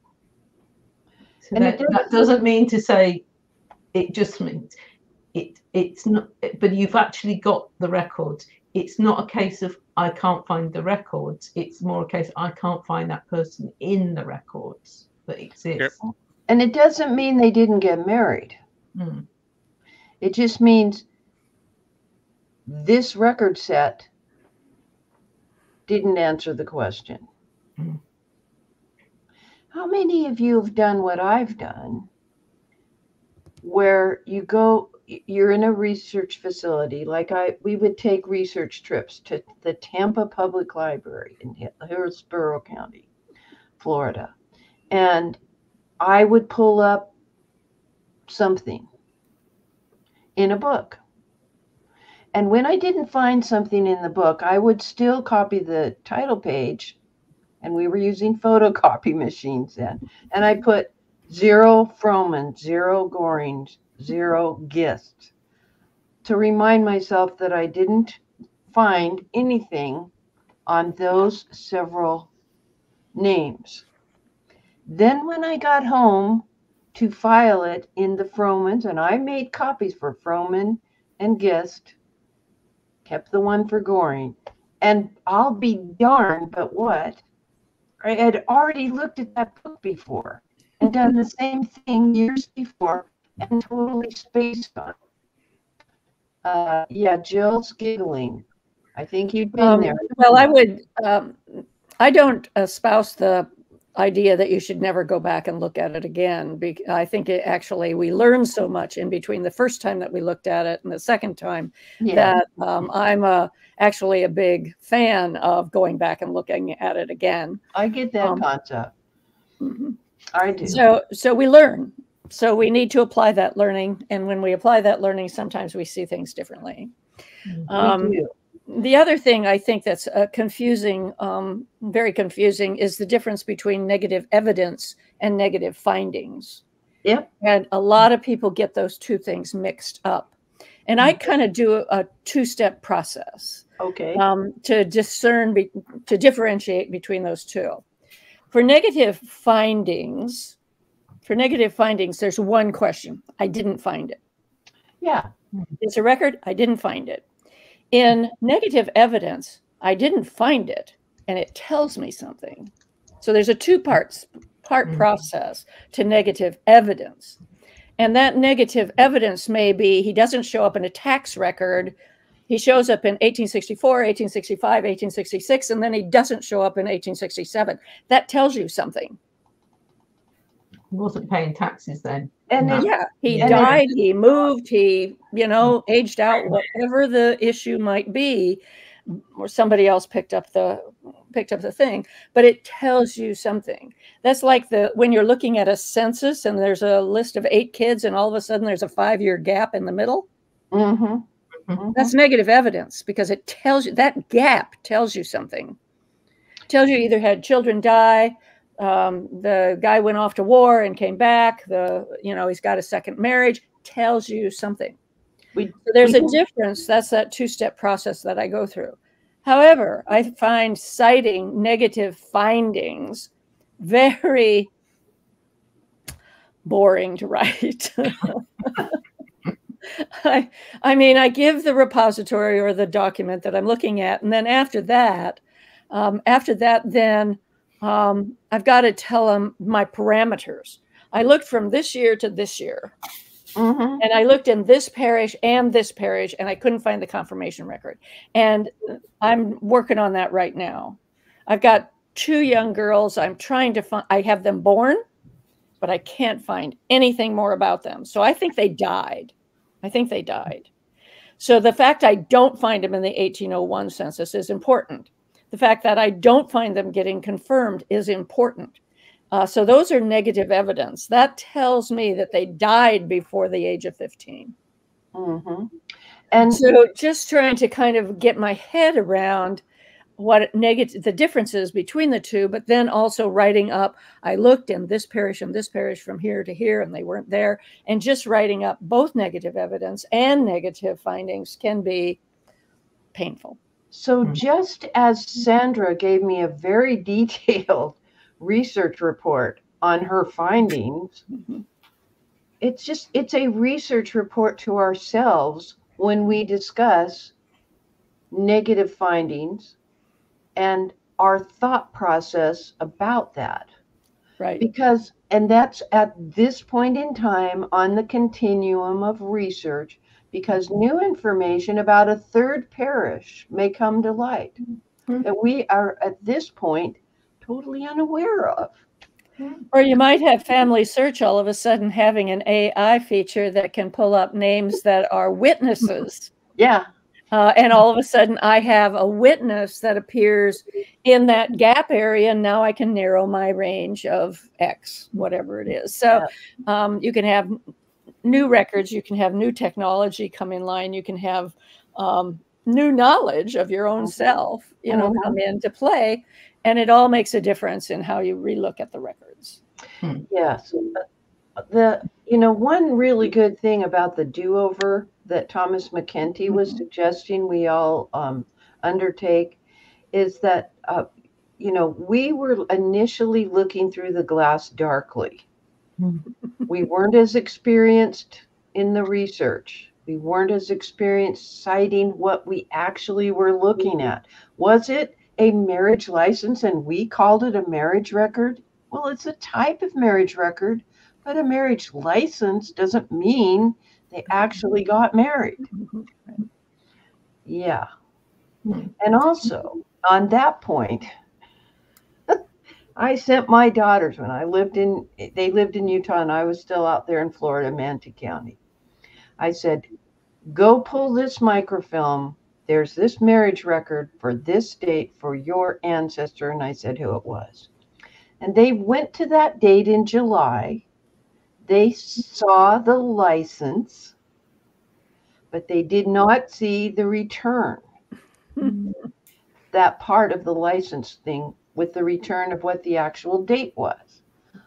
Speaker 4: So that doesn't mean to say, it just means it's not, but you've actually got the records. It's not a case of I can't find the records. It's more a case I can't find that person in the records that exist.
Speaker 1: Yep.
Speaker 2: And it doesn't mean they didn't get married. It just means this record set didn't answer the question. How many of you have done what I've done, where you're in a research facility, like we would take research trips to the Tampa Public Library in Hillsborough County, Florida, and I would pull up something in a book. And when I didn't find something in the book, I would still copy the title page, and we were using photocopy machines then, and I put 0 Froman, 0 Goring, 0 Gist, to remind myself that I didn't find anything on those several names. Then when I got home to file it in the Frohmans, and I made copies for Frohman and Gist, kept the one for Goring, and I'll be darned, but what? I had already looked at that book before and done the same thing years before and totally spaced on. Yeah, Jill's giggling. I think you've been there.
Speaker 7: Well, I don't espouse the idea that you should never go back and look at it again. I think we learn so much in between the first time that we looked at it and the second time that I'm actually a big fan of going back and looking at it again.
Speaker 2: I get that concept. I do.
Speaker 7: So we learn. So we need to apply that learning. And when we apply that learning, sometimes we see things differently.
Speaker 2: We do.
Speaker 7: The other thing I think that's confusing, very confusing, is the difference between negative evidence and negative findings.
Speaker 2: Yep.
Speaker 7: And a lot of people get those two things mixed up. And I kind of do a two-step process.
Speaker 2: Okay.
Speaker 7: To differentiate between those two. For negative findings, there's one question. I didn't find it.
Speaker 2: Yeah.
Speaker 7: It's a record. I didn't find it. In negative evidence, I didn't find it, and it tells me something. So there's a two-part process to negative evidence. And that negative evidence may be he doesn't show up in a tax record. He shows up in 1864, 1865, 1866, and then he doesn't show up in 1867. That tells you something.
Speaker 4: He wasn't paying taxes then.
Speaker 2: And
Speaker 7: he died, he moved, he, aged out, whatever the issue might be, or somebody else picked up the thing, but it tells you something. That's like when you're looking at a census and there's a list of 8 kids and all of a sudden there's a 5-year gap in the middle. That's negative evidence because it tells you, that gap tells you something. It tells you either had children die, the guy went off to war and came back, he's got a second marriage, tells you something. So there's a difference. That's that two-step process that I go through. However, I find citing negative findings very boring to write. I mean, I give the repository or the document that I'm looking at, and then after that, then I've got to tell them my parameters. I looked from this year to this year, and I looked in this parish, and I couldn't find the confirmation record. And I'm working on that right now. I've got 2 young girls. I'm trying to find. I have them born, but I can't find anything more about them. So I think they died. So the fact I don't find them in the 1801 census is important. The fact that I don't find them getting confirmed is important. So those are negative evidence. That tells me that they died before the age of 15. And so just trying to kind of get my head around what the differences between the two, but then also writing up, I looked in this parish and this parish from here to here, and they weren't there. And just writing up both negative evidence and negative findings can be painful.
Speaker 2: So just as Sandra gave me a very detailed research report on her findings, it's a research report to ourselves when we discuss negative findings and our thought process about that.
Speaker 7: Right.
Speaker 2: And that's at this point in time on the continuum of research, because new information about a third parish may come to light that we are at this point totally unaware of.
Speaker 7: Or you might have Family Search all of a sudden having an AI feature that can pull up names that are witnesses.
Speaker 2: Yeah.
Speaker 7: And all of a sudden I have a witness that appears in that gap area. And now I can narrow my range of X, whatever it is. So you can have new records, you can have new technology come in line, you can have new knowledge of your own self, come into play. And it all makes a difference in how you relook at the records.
Speaker 2: Yes. One really good thing about the do-over that Thomas McKenty was suggesting we all undertake is that you know, we were initially looking through the glass darkly. We weren't as experienced in the research. We weren't as experienced citing what we actually were looking at. Was it a marriage license and we called it a marriage record? Well, it's a type of marriage record, but a marriage license doesn't mean they actually got married. Yeah. And also, on that point, I sent my daughters when they lived in Utah and I was still out there in Florida, Manatee County. I said, go pull this microfilm. There's this marriage record for this date for your ancestor. And I said who it was. And they went to that date in July. They saw the license, but they did not see the return. That part of the license thing with the return of what the actual date was.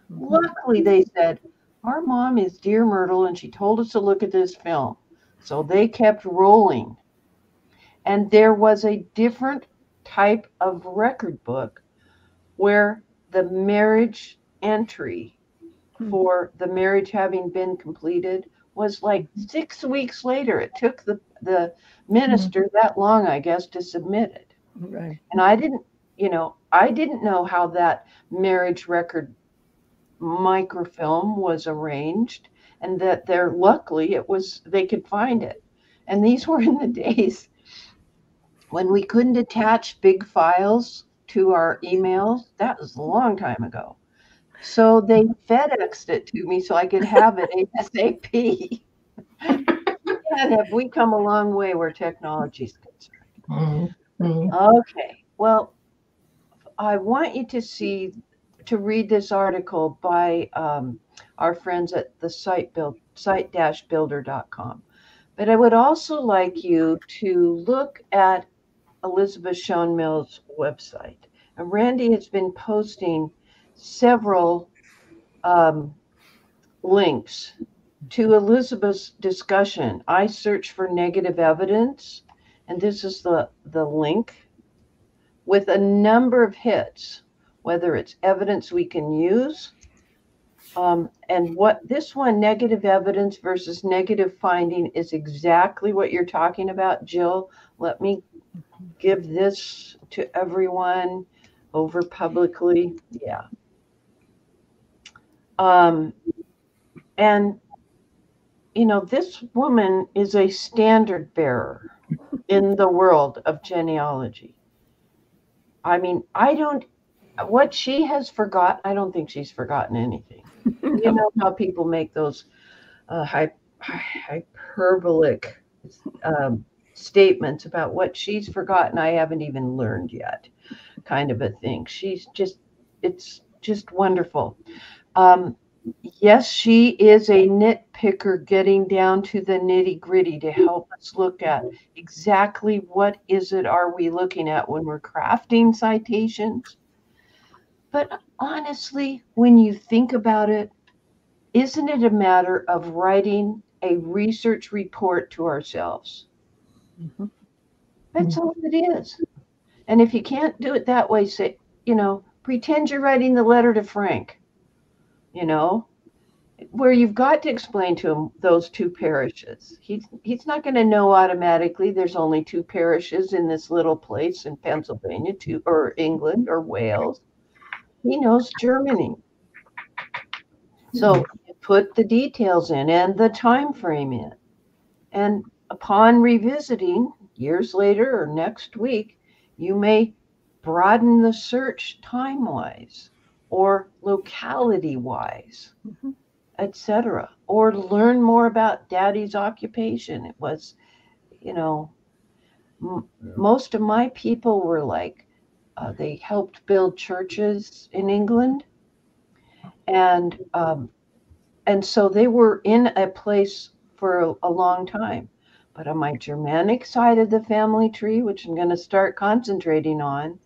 Speaker 2: Luckily, they said, our mom is Dear Myrtle, and she told us to look at this film. So they kept rolling. And there was a different type of record book where the marriage entry for the marriage having been completed was like 6 weeks later. It took the minister that long, I guess, to submit it.
Speaker 7: Right.
Speaker 2: And I didn't know how that marriage record microfilm was arranged, and that luckily they could find it. And these were in the days when we couldn't attach big files to our emails. That was a long time ago. So they FedExed it to me so I could have it ASAP. And have we come a long way where technology is concerned? Okay, well, I want you to read this article by our friends at the site-builder.com. But I would also like you to look at Elizabeth Schoenmill's website. And Randy has been posting several links to Elizabeth's discussion. I search for negative evidence, and this is the link with a number of hits, whether it's evidence we can use, and what this one, negative evidence versus negative finding, is exactly what you're talking about. Jill, let me give this to everyone over publicly. Yeah. And, you know, this woman is a standard bearer in the world of genealogy. I mean, what she has forgotten, I don't think she's forgotten anything. You know how people make those hyperbolic statements about what she's forgotten, I haven't even learned yet, kind of a thing. It's just wonderful. Yes, she is a nitpicker getting down to the nitty gritty to help us look at exactly what are we looking at when we're crafting citations. But honestly, when you think about it, isn't it a matter of writing a research report to ourselves? That's all it is. And if you can't do it that way, say, pretend you're writing the letter to Frank, where you've got to explain to him those two parishes. He's not going to know automatically there's only two parishes in this little place in Pennsylvania, or England or Wales. He knows Germany. So put the details in and the time frame in. And upon revisiting years later or next week, you may broaden the search time-wise or locality-wise, etc., or learn more about Daddy's occupation. It was, most of my people were like, they helped build churches in England, and so they were in a place for a long time. But on my Germanic side of the family tree, which I'm going to start concentrating on,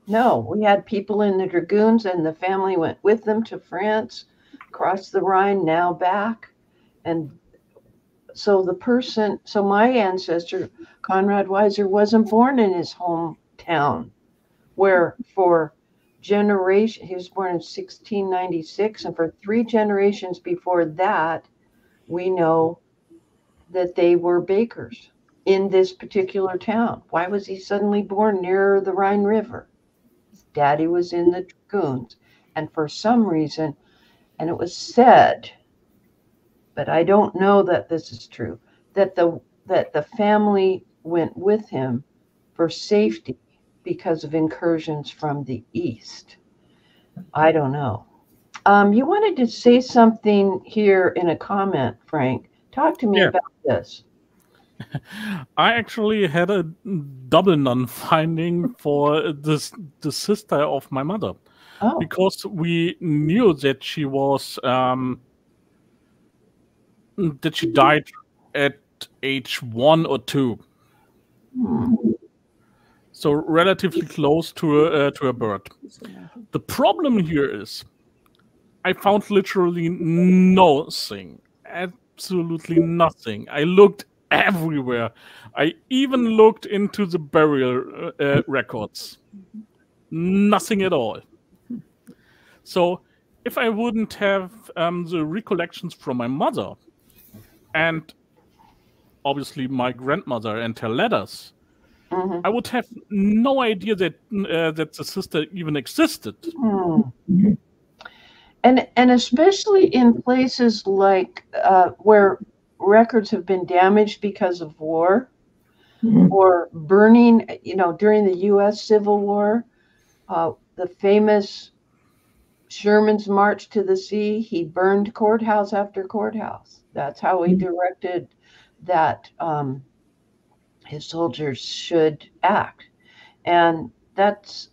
Speaker 2: no, we had people in the Dragoons, and the family went with them to France, across the Rhine, now back. And so my ancestor, Conrad Weiser, wasn't born in his hometown, where for generation, he was born in 1696, and for 3 generations before that, we know that they were bakers in this particular town. Why was he suddenly born near the Rhine River? His daddy was in the dragoons, and for some reason, and it was said, but I don't know that this is true, that the family went with him for safety because of incursions from the east. I don't know. You wanted to say something here in a comment, Frank. Talk to me about this.
Speaker 1: I actually had a double non-finding for the sister of my mother.
Speaker 2: Oh.
Speaker 1: Because we knew that she was that she died at age 1 or 2. So relatively close to her birth. The problem here is I found literally nothing, absolutely nothing. I looked everywhere. I even looked into the burial records. Nothing at all. So if I wouldn't have the recollections from my mother and obviously my grandmother and her letters, I would have no idea that that the sister even existed.
Speaker 2: And especially in places like where records have been damaged because of war or burning, during the U.S. Civil War, the famous Sherman's March to the Sea, he burned courthouse after courthouse. That's how he directed that his soldiers should act. And that's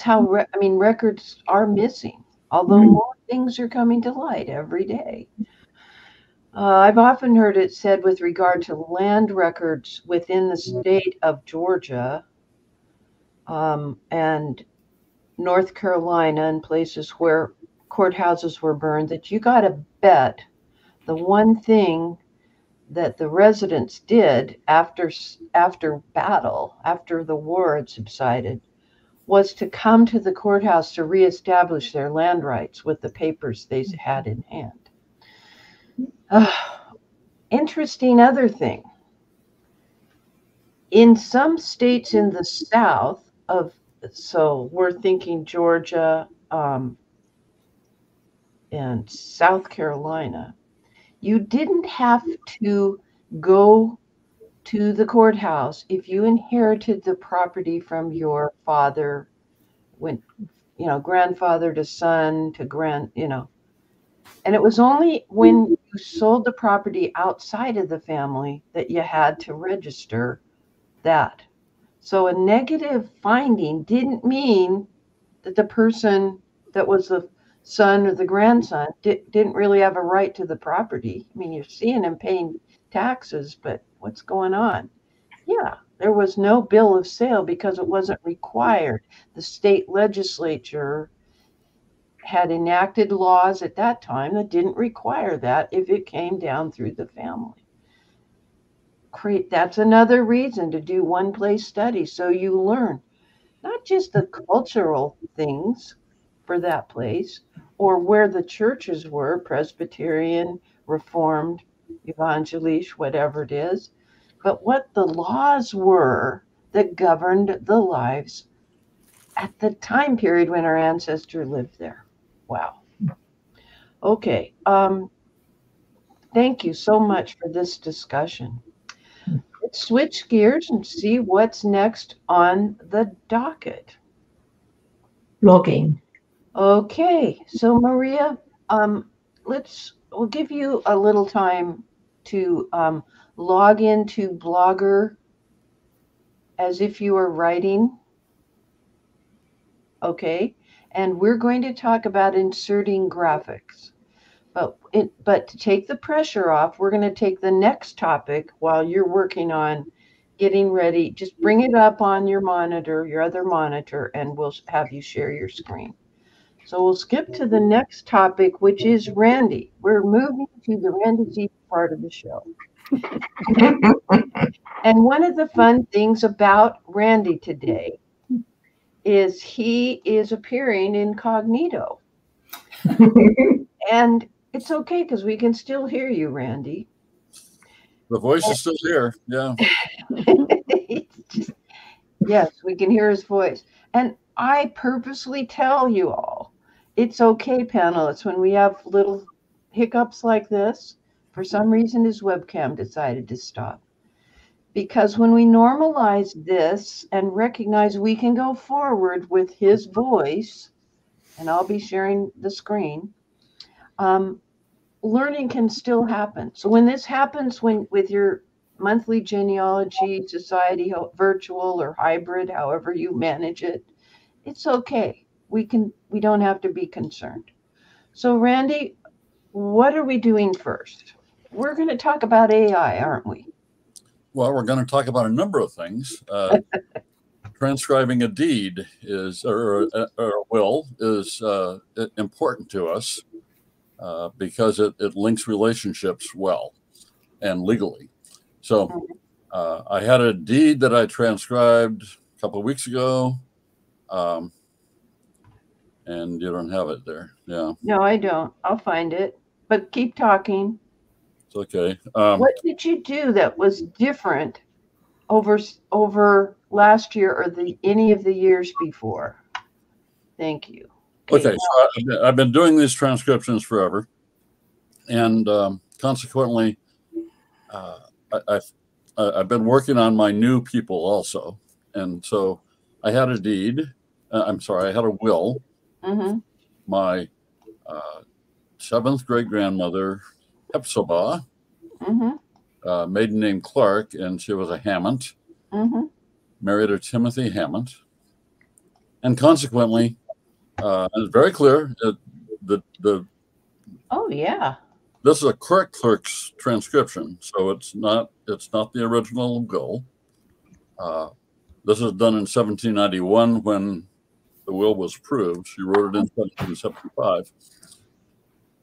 Speaker 2: how, records are missing, although more things are coming to light every day. I've often heard it said with regard to land records within the state of Georgia and North Carolina and places where courthouses were burned, that you got to bet the one thing that the residents did after battle, after the war had subsided, was to come to the courthouse to reestablish their land rights with the papers they had in hand. Interesting other thing. In some states in the South so we're thinking Georgia and South Carolina, you didn't have to go to the courthouse if you inherited the property from your father, when, grandfather to son to and it was only when you sold the property outside of the family that you had to register that. So a negative finding didn't mean that the person that was the son or the grandson didn't really have a right to the property. I mean, you're seeing him paying taxes, but what's going on? Yeah, there was no bill of sale because it wasn't required. The state legislature had enacted laws at that time that didn't require that if it came down through the family. That's another reason to do one place study, so you learn not just the cultural things for that place or where the churches were, Presbyterian, Reformed, Evangelisch, whatever it is, but what the laws were that governed the lives at the time period when our ancestor lived there. Wow. Okay. Thank you so much for this discussion. Let's switch gears and see what's next on the docket.
Speaker 4: Logging.
Speaker 2: Okay, so Maria, we'll give you a little time to log into Blogger as if you were writing. Okay, and we're going to talk about inserting graphics. But to take the pressure off, we're going to take the next topic while you're working on getting ready. Just bring it up on your monitor, your other monitor, and we'll have you share your screen. So we'll skip to the next topic, which is Randy. We're moving to the Randy Z part of the show. And one of the fun things about Randy today is he is appearing incognito. And it's okay because we can still hear you, Randy.
Speaker 5: The voice is still here. Yeah.
Speaker 2: Yes, we can hear his voice. And I purposely tell you all, it's okay, panelists, when we have little hiccups like this. For some reason, his webcam decided to stop. Because when we normalize this and recognize we can go forward with his voice, and I'll be sharing the screen, learning can still happen. So when this happens with your monthly genealogy society, virtual or hybrid, however you manage it, it's okay. We don't have to be concerned. So Randy, what are we doing first? We're going to talk about AI, aren't we?
Speaker 5: Well, we're going to talk about a number of things. Transcribing a deed or a will is important to us because it links relationships well and legally. So I had a deed that I transcribed a couple of weeks ago, and you don't have it there. Yeah.
Speaker 2: No, I don't. I'll find it. But keep talking.
Speaker 5: It's okay.
Speaker 2: What did you do that was different over last year or any of the years before? Thank you.
Speaker 5: Okay, so I've been doing these transcriptions forever, and consequently, I've been working on my new people also, and so I had a deed. I had a will.
Speaker 2: Mm-hmm.
Speaker 5: My 7th great grandmother, Hepzibah, maiden name Clark, and she was a Hammond. Married to Timothy Hammond, and consequently, it's very clear
Speaker 2: Oh yeah.
Speaker 5: This is a correct clerk's transcription, so it's not the original will. This was done in 1791 when the will was approved. She wrote it in 1775.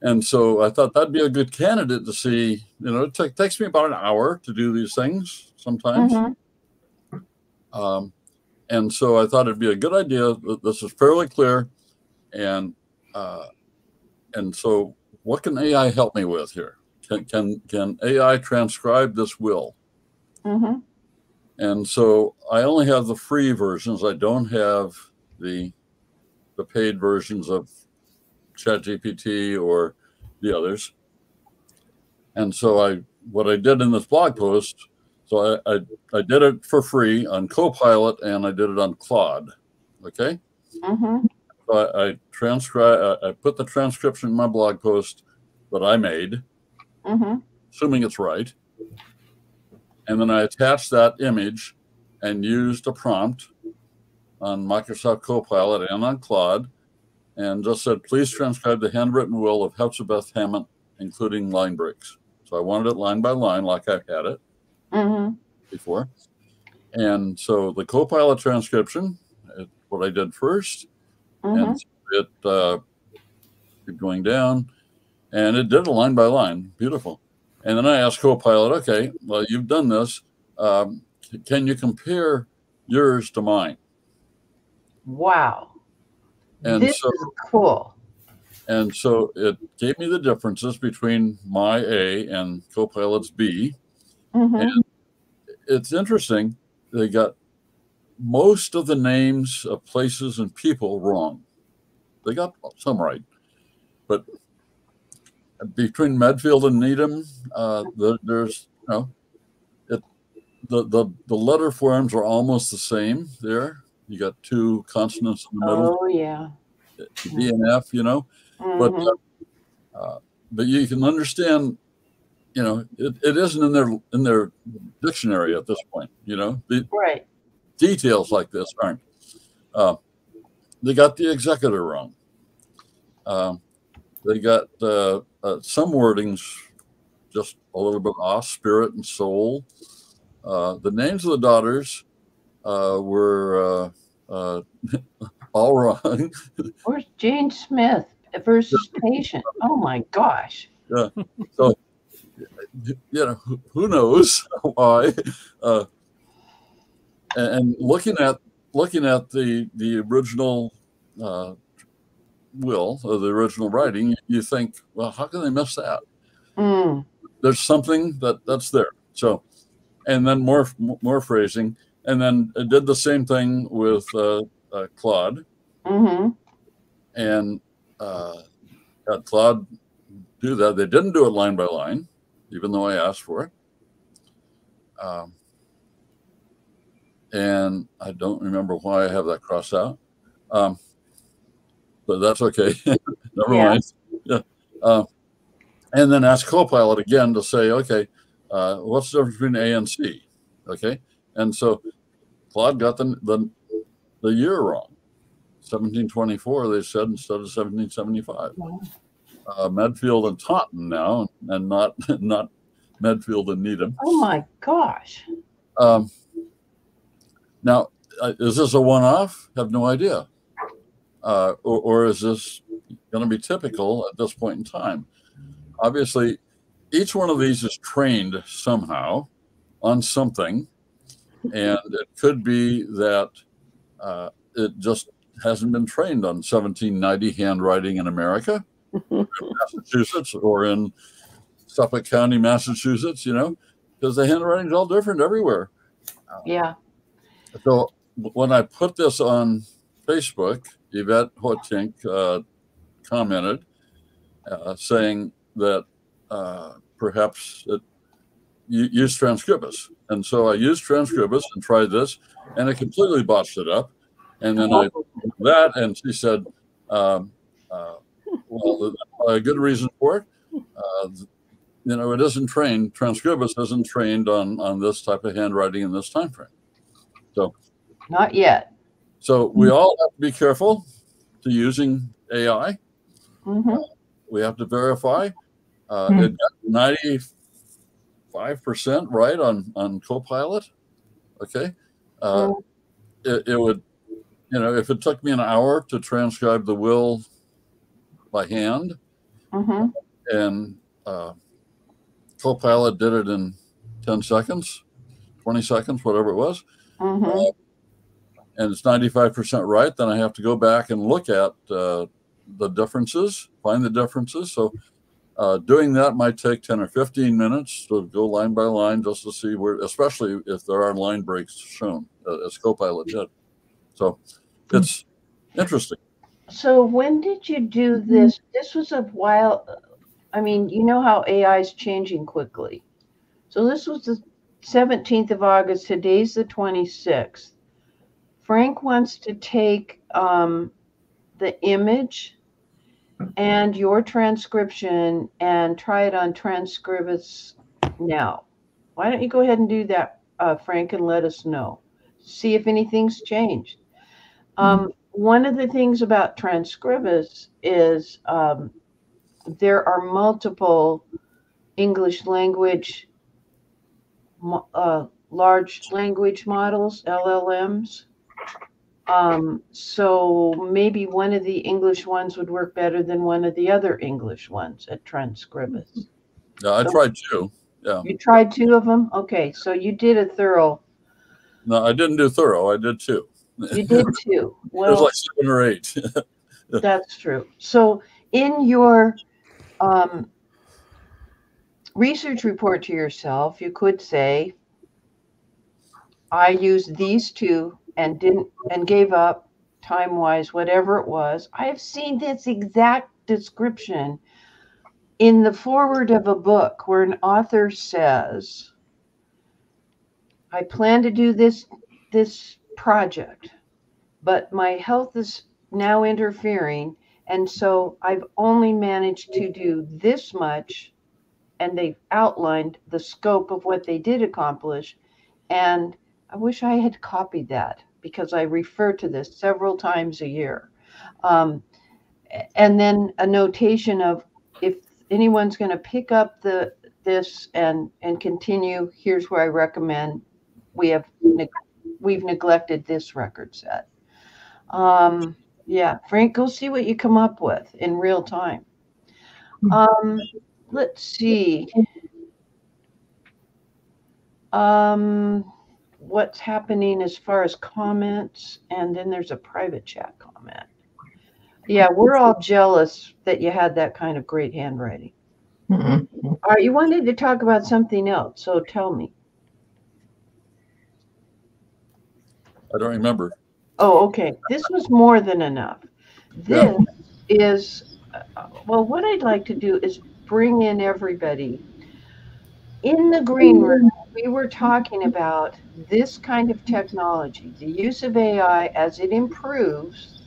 Speaker 5: And so I thought that'd be a good candidate to see. It takes me about an hour to do these things sometimes. And so I thought it'd be a good idea. This is fairly clear. And so what can AI help me with here? Can AI transcribe this will? And so I only have the free versions. I don't have the paid versions of ChatGPT or the others. And so what I did in this blog post, so I did it for free on Copilot and I did it on Claude. Okay. So I put the transcription in my blog post that I made, assuming it's right. And then I attached that image and used a prompt on Microsoft Copilot and on Claude and just said, please transcribe the handwritten will of Hepzibah Hammond, including line breaks. So I wanted it line by line like I had it before. And so the Copilot transcription, what I did first, and it kept going down, and it did a line by line. Beautiful. And then I asked Copilot, okay, well, you've done this. Can you compare yours to mine?
Speaker 2: Wow.
Speaker 5: And
Speaker 2: this is cool.
Speaker 5: And so it gave me the differences between my A and Copilot's B. And it's interesting. They got most of the names of places and people wrong. They got some right. But between Medfield and Needham, there's, the letter forms are almost the same there. You got two consonants in the middle.
Speaker 2: Oh, yeah.
Speaker 5: D and F, but you can understand, it isn't in their dictionary at this point,
Speaker 2: right.
Speaker 5: Details like this aren't. They got the executor wrong. They got some wordings just a little bit off, spirit and soul. The names of the daughters were all wrong.
Speaker 2: Where's Jane Smith versus patient? Oh my gosh.
Speaker 5: Yeah. So, who knows why? And looking at the original will, or the original writing, you think, well, how can they miss that? There's something that's there. So, and then more phrasing, and then it did the same thing with Claude, and had Claude do that. They didn't do it line by line, even though I asked for it. And I don't remember why I have that crossed out, but that's okay. Never mind. Yeah. And then ask Copilot again to say, okay, what's the difference between A and C? Okay, and so Claude got the year wrong. 1724, they said, instead of 1775. Medfield and Taunton now, and not Medfield and Needham.
Speaker 2: Oh my gosh.
Speaker 5: Now, is this a one-off? Have no idea. Or is this going to be typical at this point in time? Obviously, each one of these is trained somehow on something, and it could be that it just hasn't been trained on 1790 handwriting in America, in Massachusetts, or in Suffolk County, Massachusetts, because the handwriting's all different everywhere.
Speaker 2: Yeah.
Speaker 5: So when I put this on Facebook, Yvette Hotink commented saying that perhaps you use Transcribus. And so I used Transcribus and tried this, and it completely botched it up. And then I did that, and she said, well, a good reason for it. It isn't trained. Transcribus isn't trained on this type of handwriting in this time frame. So,
Speaker 2: not yet.
Speaker 5: So we all have to be careful to using AI. We have to verify. It got 95% right on Copilot. Okay, it would, if it took me an hour to transcribe the will by hand, and Copilot did it in 10 seconds, 20 seconds, whatever it was. And it's 95% right, then I have to go back and look at the differences, find the differences. So doing that might take 10 or 15 minutes to go line by line just to see where, especially if there are line breaks shown, as Copilot did. So it's interesting.
Speaker 2: So when did you do this? This was a while. I mean, you know how AI is changing quickly. So this was the 17th of August. Today's the 26th. Frank wants to take the image and your transcription and try it on Transcribus now. Why don't you go ahead and do that, Frank, and let us know. See if anything's changed. One of the things about Transcribus is there are multiple English language large language models, LLMs. So maybe one of the English ones would work better than one of the other English ones at Transcribus.
Speaker 5: Yeah, I tried two. Yeah.
Speaker 2: You tried two of them? Okay, so you did a thorough.
Speaker 5: No, I didn't do thorough. I did two.
Speaker 2: You did two. Well,
Speaker 5: it was like 7 or 8.
Speaker 2: That's true. So in your research report to yourself, you could say, I used these two and gave up time-wise, whatever it was. I have seen this exact description in the foreword of a book where an author says, I plan to do this project, but my health is now interfering, and so I've only managed to do this much, and they've outlined the scope of what they did accomplish. And I wish I had copied that because I refer to this several times a year. And then a notation of if anyone's going to pick up this and continue, here's where I recommend we've neglected this record set. Yeah, Frank, go see what you come up with in real time. Let's see. What's happening as far as comments, and then there's a private chat comment. Yeah, we're all jealous that you had that kind of great handwriting. All right, you wanted to talk about something else, so tell me.
Speaker 5: I don't remember.
Speaker 2: Oh, okay. This was more than enough. This is, well, what I'd like to do is bring in everybody. In the green room, we were talking about this kind of technology, the use of AI as it improves.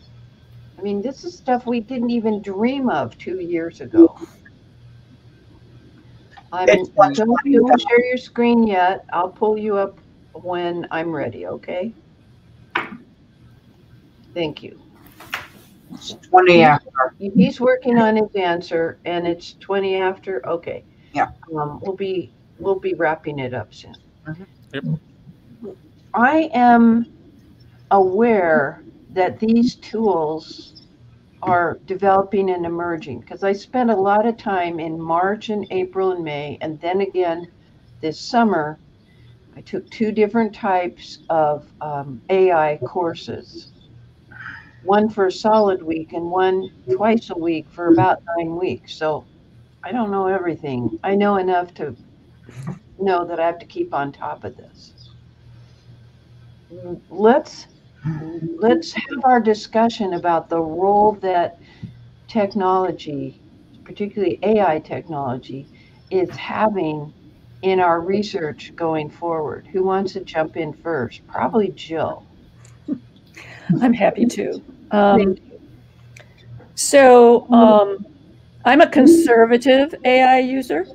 Speaker 2: I mean, this is stuff we didn't even dream of 2 years ago. Don't share your screen yet. I'll pull you up when I'm ready, okay? Thank you.
Speaker 3: It's 20 after.
Speaker 2: He's working on his answer, and it's 20 after. Okay.
Speaker 3: Yeah.
Speaker 2: We'll be wrapping it up soon.
Speaker 1: Yep.
Speaker 2: I am aware that these tools are developing and emerging because I spent a lot of time in March and April and May, and then again this summer. I took 2 different types of AI courses. One for a solid week and one twice a week for about 9 weeks. So I don't know everything. I know enough to know that I have to keep on top of this. Let's have our discussion about the role that technology, particularly AI technology, is having in our research going forward. Who wants to jump in first? Probably Jill.
Speaker 7: I'm happy to. I'm a conservative AI user.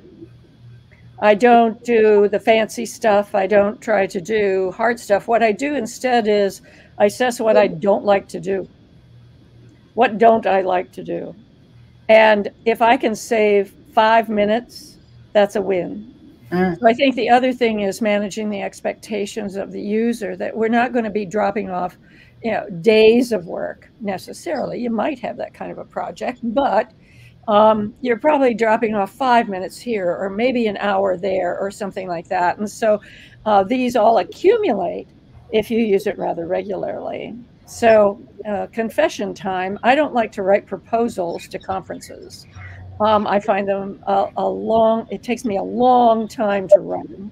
Speaker 7: I don't do the fancy stuff. I don't try to do hard stuff. What I do instead is I assess what I don't like to do. What don't I like to do? And if I can save 5 minutes, that's a win. So I think the other thing is managing the expectations of the user, that we're not going to be dropping off, days of work necessarily. You might have that kind of a project, but you're probably dropping off 5 minutes here or maybe an hour there or something like that. And so these all accumulate if you use it rather regularly. So confession time, I don't like to write proposals to conferences. I find them it takes me a long time to write them.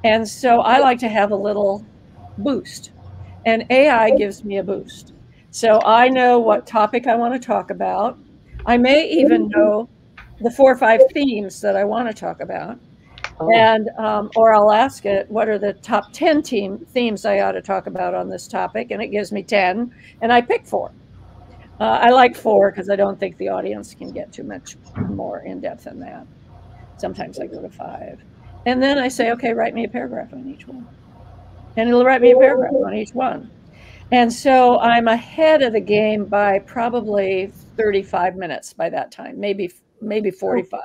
Speaker 7: And so I like to have a little boost. And AI gives me a boost. So I know what topic I want to talk about. I may even know the 4 or 5 themes that I want to talk about. And or I'll ask it, what are the top 10 themes I ought to talk about on this topic? And it gives me 10, and I pick 4. I like 4 because I don't think the audience can get too much more in depth than that. Sometimes I go to 5. And then I say, okay, write me a paragraph on each one. And it'll write me a paragraph on each one. And so I'm ahead of the game by probably 35 minutes by that time, maybe 45.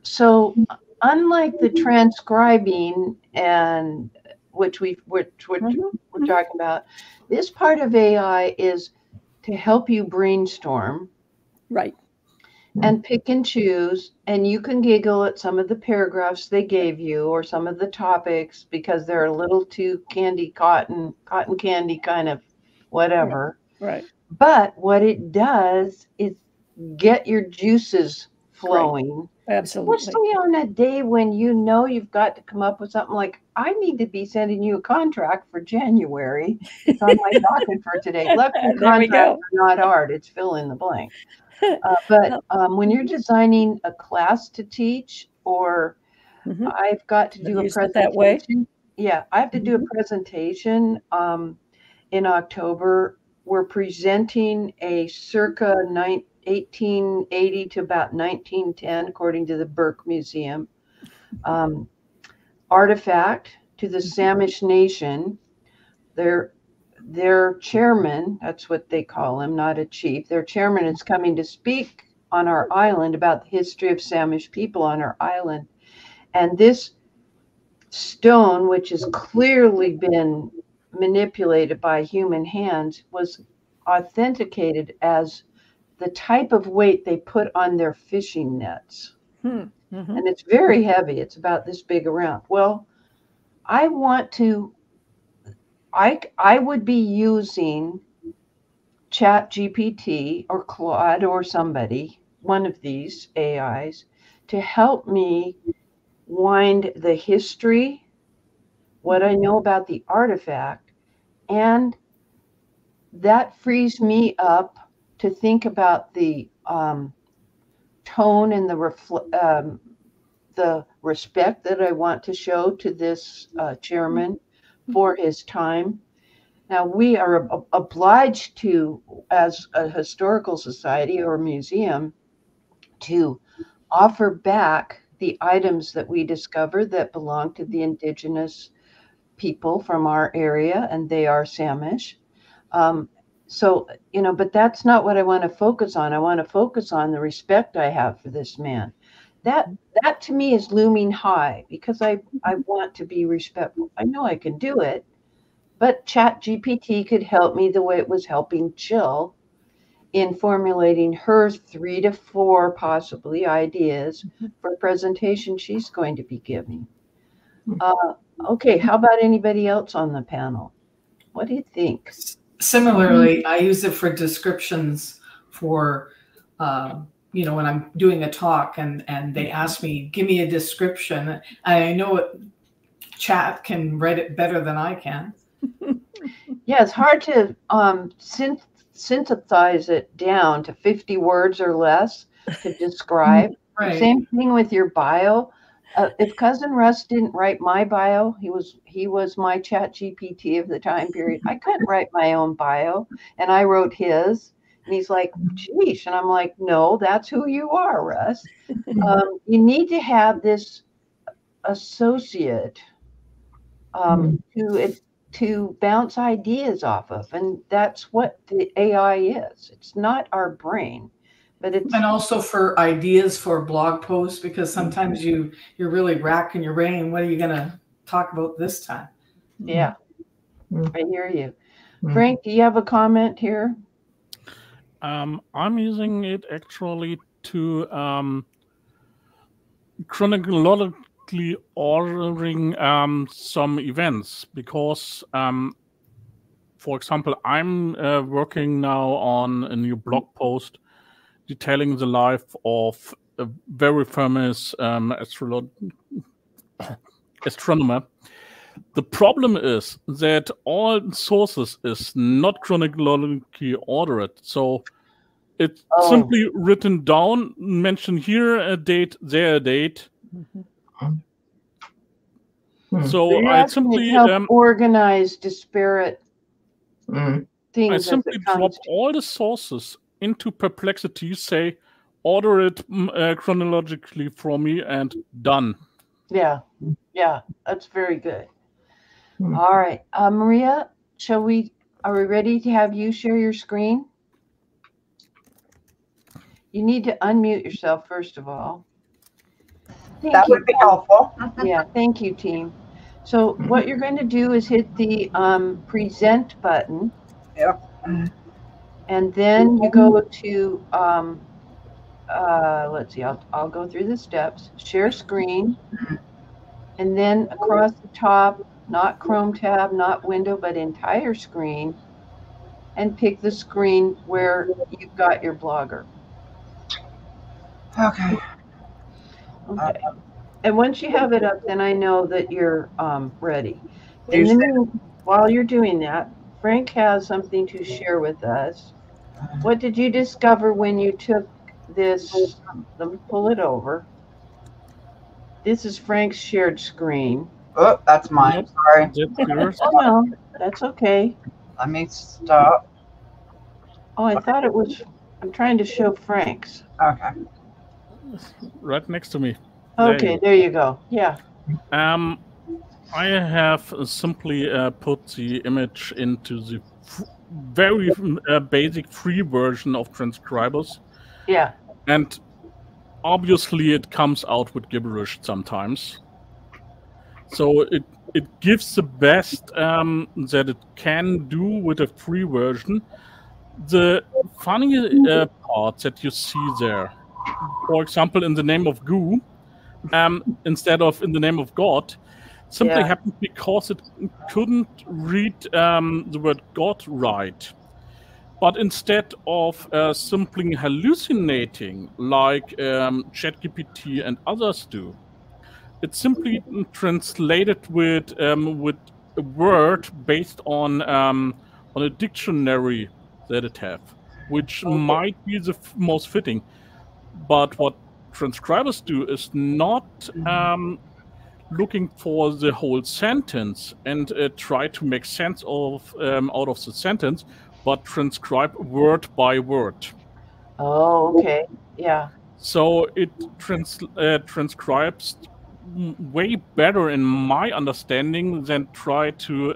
Speaker 2: So unlike the transcribing, and which we're talking about, this part of AI is to help you brainstorm.
Speaker 7: Right.
Speaker 2: And pick and choose, and you can giggle at some of the paragraphs they gave you or some of the topics because they're a little too cotton candy kind of whatever.
Speaker 7: Right.
Speaker 2: But what it does is get your juices flowing.
Speaker 7: Right. Absolutely.
Speaker 2: Especially on a day when you've got to come up with something like, I need to be sending you a contract for January. It's on my docket for today. Luckily, contracts are not hard. It's fill in the blank. But when you're designing a class to teach, or I've got to do a presentation.
Speaker 7: That way?
Speaker 2: Yeah, I have to do a presentation in October. We're presenting a circa 1880 to about 1910, according to the Burke Museum, artifact to the Samish Nation. Their chairman, that's what they call him, not a chief, their chairman is coming to speak on our island about the history of Samish people on our island. And this stone, which has clearly been manipulated by human hands, was authenticated as the type of weight they put on their fishing nets.
Speaker 7: Mm-hmm.
Speaker 2: And it's very heavy. It's about this big around. Well, I would be using ChatGPT or Claude or somebody, one of these AIs, to help me wind the history, what I know about the artifact, and that frees me up to think about the tone and the respect that I want to show to this chairman for his time. Now, we are obliged to, as a historical society or museum, to offer back the items that we discover that belong to the indigenous people from our area, and they are Samish. So, but that's not what I want to focus on. I want to focus on the respect I have for this man. That to me is looming high because I want to be respectful. I know I can do it, but ChatGPT could help me the way it was helping Jill in formulating her 3 to 4 possibly ideas for a presentation she's going to be giving. Okay, how about anybody else on the panel? What do you think?
Speaker 6: Similarly, I use it for descriptions for, when I'm doing a talk and they ask me, give me a description. And I know it, chat can write it better than I can.
Speaker 2: Yeah, it's hard to synthesize it down to 50 words or less to describe.
Speaker 6: Right.
Speaker 2: Same thing with your bio. If Cousin Russ didn't write my bio, he was my ChatGPT of the time period. I couldn't write my own bio, and I wrote his. And he's like, "Geesh," and I'm like, "No, that's who you are, Russ." You need to have this associate to bounce ideas off of, and that's what the AI is. It's not our brain. But it's,
Speaker 6: and also for ideas for blog posts, because sometimes you're really racking your brain. What are you going to talk about this time?
Speaker 2: Yeah, I hear you. Frank, do you have a comment here?
Speaker 1: I'm using it actually to chronologically ordering some events because, for example, I'm working now on a new blog post detailing the life of a very famous astronomer. The problem is that all sources is not chronologically ordered. So it's simply written down, mention here a date, there a date. So I simply
Speaker 2: help organize disparate things.
Speaker 1: I simply drop all the sources into Perplexity, say, order it chronologically for me, and done.
Speaker 2: Yeah, that's very good. All right, Maria, are we ready to have you share your screen? You need to unmute yourself first of all.
Speaker 3: That would be helpful.
Speaker 2: Yeah, thank you, team. So what you're going to do is hit the present button.
Speaker 3: Yeah.
Speaker 2: And then you go to, let's see, I'll go through the steps. Share screen. And then across the top, not Chrome tab, not window, but entire screen. And pick the screen where you've got your blogger.
Speaker 3: Okay.
Speaker 2: Okay. And once you have it up, then I know that you're ready. And then while you're doing that, Frank has something to share with us. What did you discover when you took this? Let me pull it over. This is Frank's shared screen.
Speaker 3: Oh, that's mine.
Speaker 1: Nope.
Speaker 3: Sorry.
Speaker 1: That's yours.
Speaker 2: Oh, no, that's okay.
Speaker 3: Let me stop.
Speaker 2: Oh, I thought it was, I'm trying to show Frank's.
Speaker 3: Okay.
Speaker 1: Right next to me.
Speaker 2: Okay, there you go. Yeah.
Speaker 1: I have simply put the image into the very basic free version of transcribers.
Speaker 2: Yeah.
Speaker 1: And obviously it comes out with gibberish sometimes. So it gives the best that it can do with a free version. The funny parts that you see there, for example, in the name of goo, instead of in the name of God, simply happened because it couldn't read the word God right. But instead of simply hallucinating like ChatGPT and others do, it simply translated with a word based on a dictionary that it have, which might be the most fitting. But what transcribers do is not looking for the whole sentence and try to make sense of out of the sentence, but transcribe word by word.
Speaker 2: Oh, okay. Yeah.
Speaker 1: So it transcribes way better, in my understanding, than try to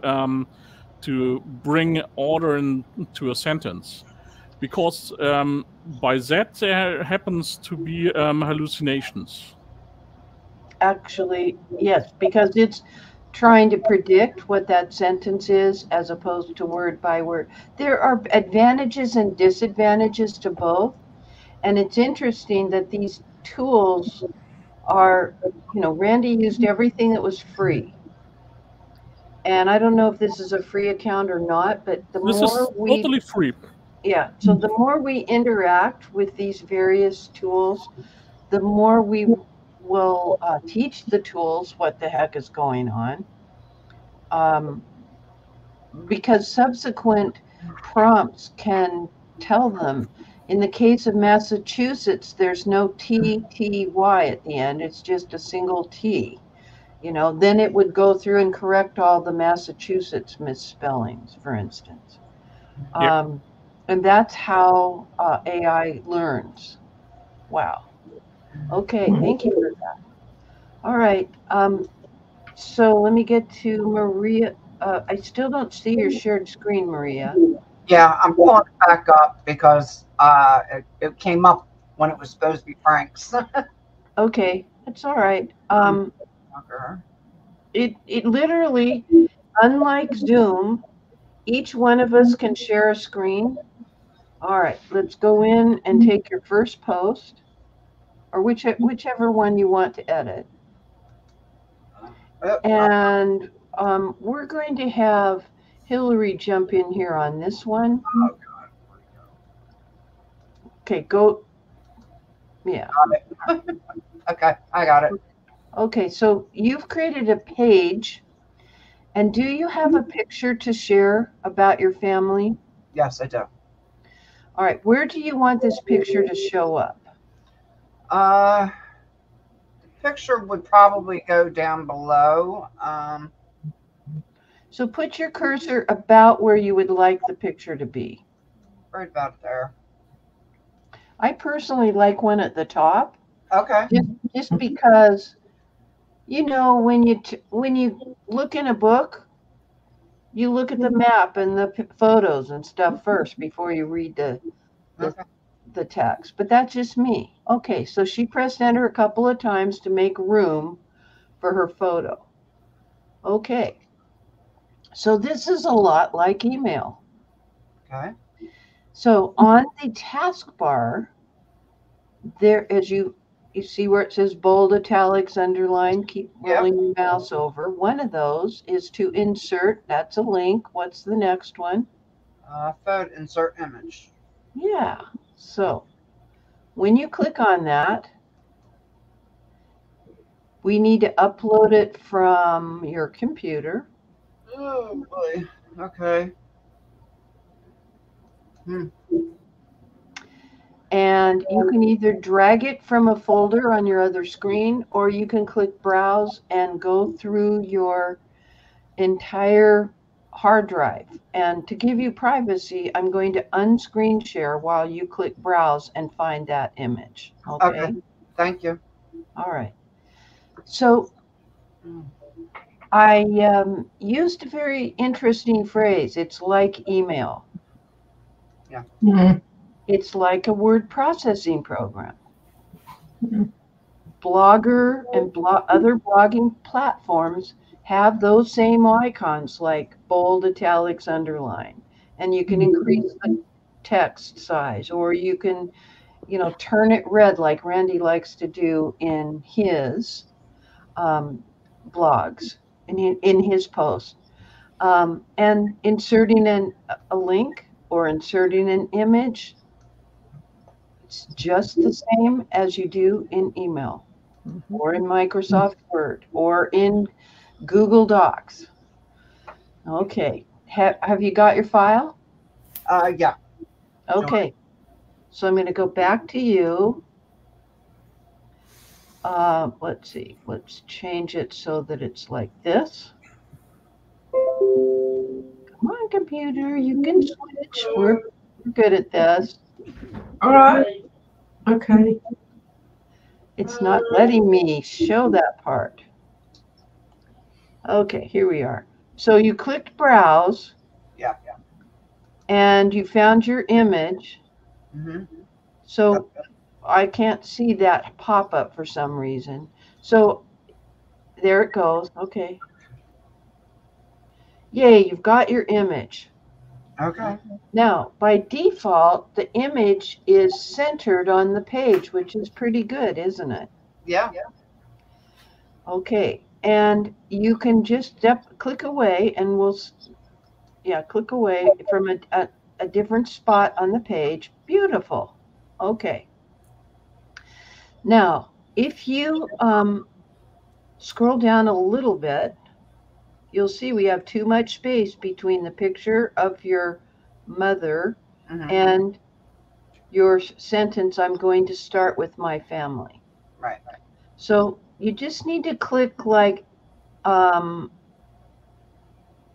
Speaker 1: bring order into a sentence, because by that there happens to be hallucinations.
Speaker 2: Actually, yes, because it's trying to predict what that sentence is as opposed to word by word. There are advantages and disadvantages to both. And it's interesting that these tools are, Randy used everything that was free. And I don't know if this is a free account or not, but
Speaker 1: This is totally free.
Speaker 2: Yeah, so the more we interact with these various tools, the more we will teach the tools what the heck is going on. Because subsequent prompts can tell them. In the case of Massachusetts, there's no TTY at the end. It's just a single T. Then it would go through and correct all the Massachusetts misspellings, for instance. And that's how AI learns. Wow. Okay, thank you for that. All right. So let me get to Maria. I still don't see your shared screen, Maria.
Speaker 3: Yeah, I'm pulling it back up because it came up when it was supposed to be Frank's.
Speaker 2: Okay, that's all right. It literally, unlike Zoom, each one of us can share a screen. All right, let's go in and take your first post, or whichever one you want to edit. And we're going to have Hillary jump in here on this one. Okay, go. Yeah.
Speaker 3: Okay, I got it.
Speaker 2: Okay, so you've created a page, and do you have a picture to share about your family?
Speaker 3: Yes, I do.
Speaker 2: All right, where do you want this picture to show up?
Speaker 3: The picture would probably go down below.
Speaker 2: So put your cursor about where you would like the picture to be.
Speaker 3: Right about there.
Speaker 2: I personally like one at the top.
Speaker 3: Okay.
Speaker 2: Just because, when you look in a book, you look at the map and the photos and stuff first before you read the text. But that's just me. Okay, so she pressed enter a couple of times to make room for her photo. Okay. So this is a lot like email.
Speaker 3: Okay.
Speaker 2: So on the taskbar, there, as you see where it says bold, italics, underline, keep rolling your mouse over. One of those is to insert. That's a link. What's the next one?
Speaker 3: Photo, insert image.
Speaker 2: Yeah. So when you click on that, we need to upload it from your computer.
Speaker 3: Oh boy. Okay.
Speaker 2: And you can either drag it from a folder on your other screen, or you can click browse and go through your entire hard drive. And to give you privacy, I'm going to unscreen share while you click browse and find that image. Okay.
Speaker 3: Thank you.
Speaker 2: All right. So I used a very interesting phrase. It's like email.
Speaker 3: Yeah.
Speaker 4: Mm-hmm.
Speaker 2: It's like a word processing program. Mm-hmm. Blogger and other blogging platforms have those same icons like bold, italics, underline, and you can increase text size, or you can, turn it red like Randy likes to do in his blogs, in his posts. And inserting a link or inserting an image, it's just the same as you do in email or in Microsoft Word or in Google Docs. Okay. Have you got your file?
Speaker 3: Yeah.
Speaker 2: Okay. So I'm going to go back to you. Let's see. Let's change it so that it's like this. Come on, computer. You can switch. We're good at this.
Speaker 4: All right. Okay.
Speaker 2: It's not letting me show that part. Okay, here we are. So you clicked browse.
Speaker 3: Yeah.
Speaker 2: And you found your image.
Speaker 3: Mm-hmm.
Speaker 2: So I can't see that pop up for some reason. So there it goes. Okay. Yay, you've got your image.
Speaker 3: Okay.
Speaker 2: Now, by default, the image is centered on the page, which is pretty good, isn't it?
Speaker 3: Yeah.
Speaker 2: Okay. And you can just click away and click away from a different spot on the page. Beautiful. Okay. Now, if you scroll down a little bit, you'll see we have too much space between the picture of your mother and your sentence, I'm going to start with my family.
Speaker 3: Right.
Speaker 2: So you just need to click like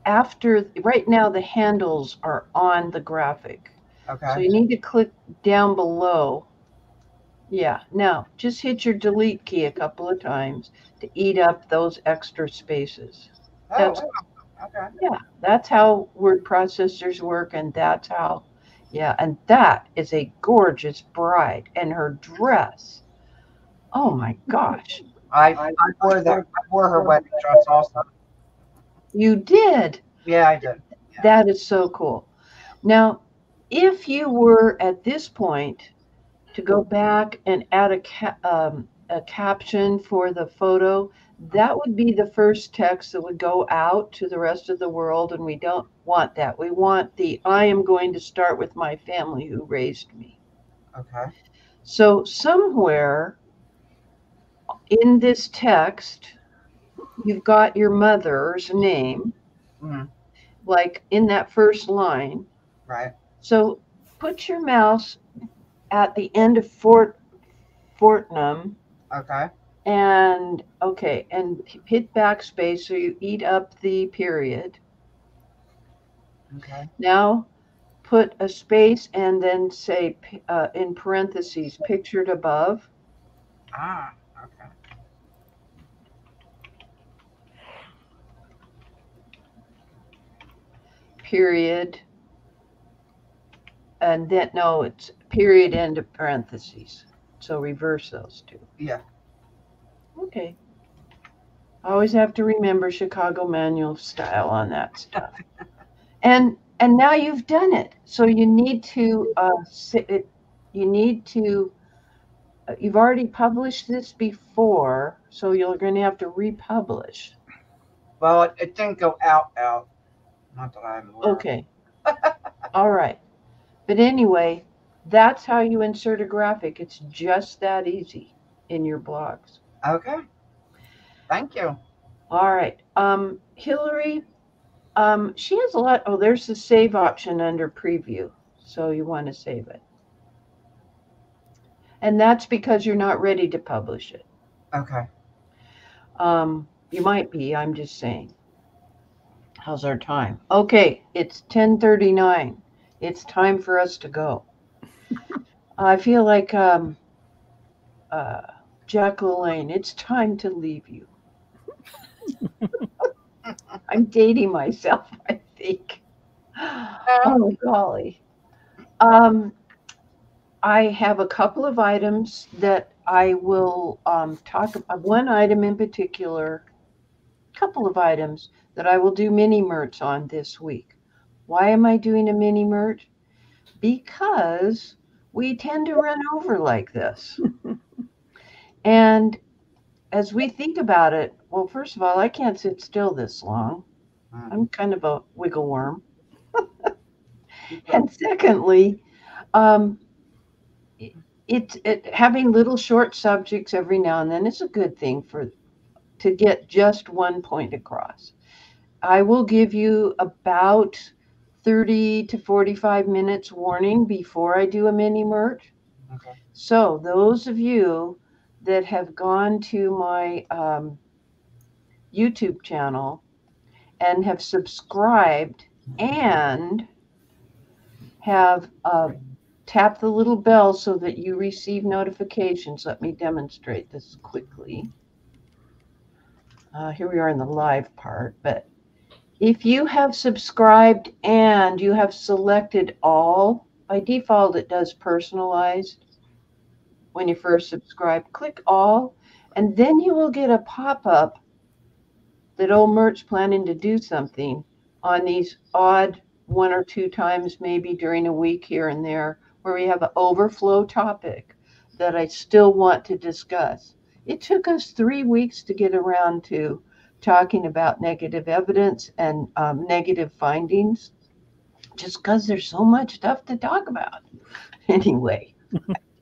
Speaker 2: after, right now the handles are on the graphic.
Speaker 3: Okay.
Speaker 2: So you need to click down below. Yeah, now just hit your delete key a couple of times to eat up those extra spaces.
Speaker 3: Okay.
Speaker 2: Yeah, that's how word processors work, and that's how, and that is a gorgeous bride, and her dress. Oh my gosh.
Speaker 3: I wore her wedding dress also.
Speaker 2: You did?
Speaker 3: Yeah, I did. Yeah.
Speaker 2: That is so cool. Now, if you were at this point to go back and add a caption for the photo, that would be the first text that would go out to the rest of the world, and we don't want that. We want I am going to start with my family who raised me.
Speaker 3: Okay.
Speaker 2: So somewhere in this text, you've got your mother's name, like in that first line.
Speaker 3: Right.
Speaker 2: So put your mouse at the end of Fortnum.
Speaker 3: Okay.
Speaker 2: And hit backspace so you eat up the period.
Speaker 3: Okay.
Speaker 2: Now put a space and then say in parentheses, pictured above.
Speaker 3: Ah, okay.
Speaker 2: Period. And then, no, it's period end of parentheses. So reverse those two.
Speaker 3: Yeah.
Speaker 2: Okay. I always have to remember Chicago manual style on that stuff. And now you've done it. So you need to you've already published this before, so you're going to have to republish.
Speaker 3: Well, it didn't go out. Not that I'm aware.
Speaker 2: Okay. All right. But anyway, that's how you insert a graphic. It's just that easy in your blogs.
Speaker 3: Okay. Thank you.
Speaker 2: All right. Hillary, she has a lot. Oh, there's the save option under preview. So you want to save it. And that's because you're not ready to publish it.
Speaker 3: Okay.
Speaker 2: You might be, I'm just saying. How's our time? Okay, it's 10:39. It's time for us to go. I feel like Jack LaLanne, it's time to leave you. I'm dating myself, I think. Oh, golly. I have a couple of items that I will talk about. One item in particular, a couple of items that I will do mini Myrts on this week. Why am I doing a mini Myrt? because we tend to run over like this. And as we think about it, well, first of all, I can't sit still this long. I'm kind of a wiggle worm. And secondly, having little short subjects every now and then is a good thing to get just one point across. I will give you about 30 to 45 minutes warning before I do a mini Myrt.
Speaker 3: Okay.
Speaker 2: So those of you that have gone to my YouTube channel and have subscribed and have tapped the little bell so that you receive notifications. Let me demonstrate this quickly. Here we are in the live part, but if you have subscribed and you have selected all, by default it does personalized when you first subscribe. Click all, and then you will get a pop-up that old Myrt's planning to do something on these odd 1 or 2 times maybe during a week here and there where we have an overflow topic that I still want to discuss. It took us 3 weeks to get around to talking about negative evidence and negative findings, just because there's so much stuff to talk about. Anyway,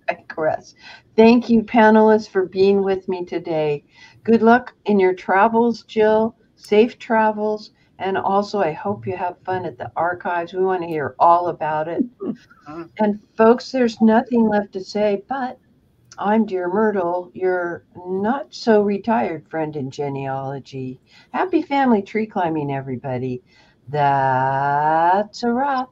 Speaker 2: I digress. Thank you, panelists, for being with me today. Good luck in your travels, Jill. Safe travels. And also, I hope you have fun at the archives. We want to hear all about it. And folks, there's nothing left to say, but I'm Dear Myrtle, your not so retired friend in genealogy. Happy family tree climbing, everybody. That's a wrap.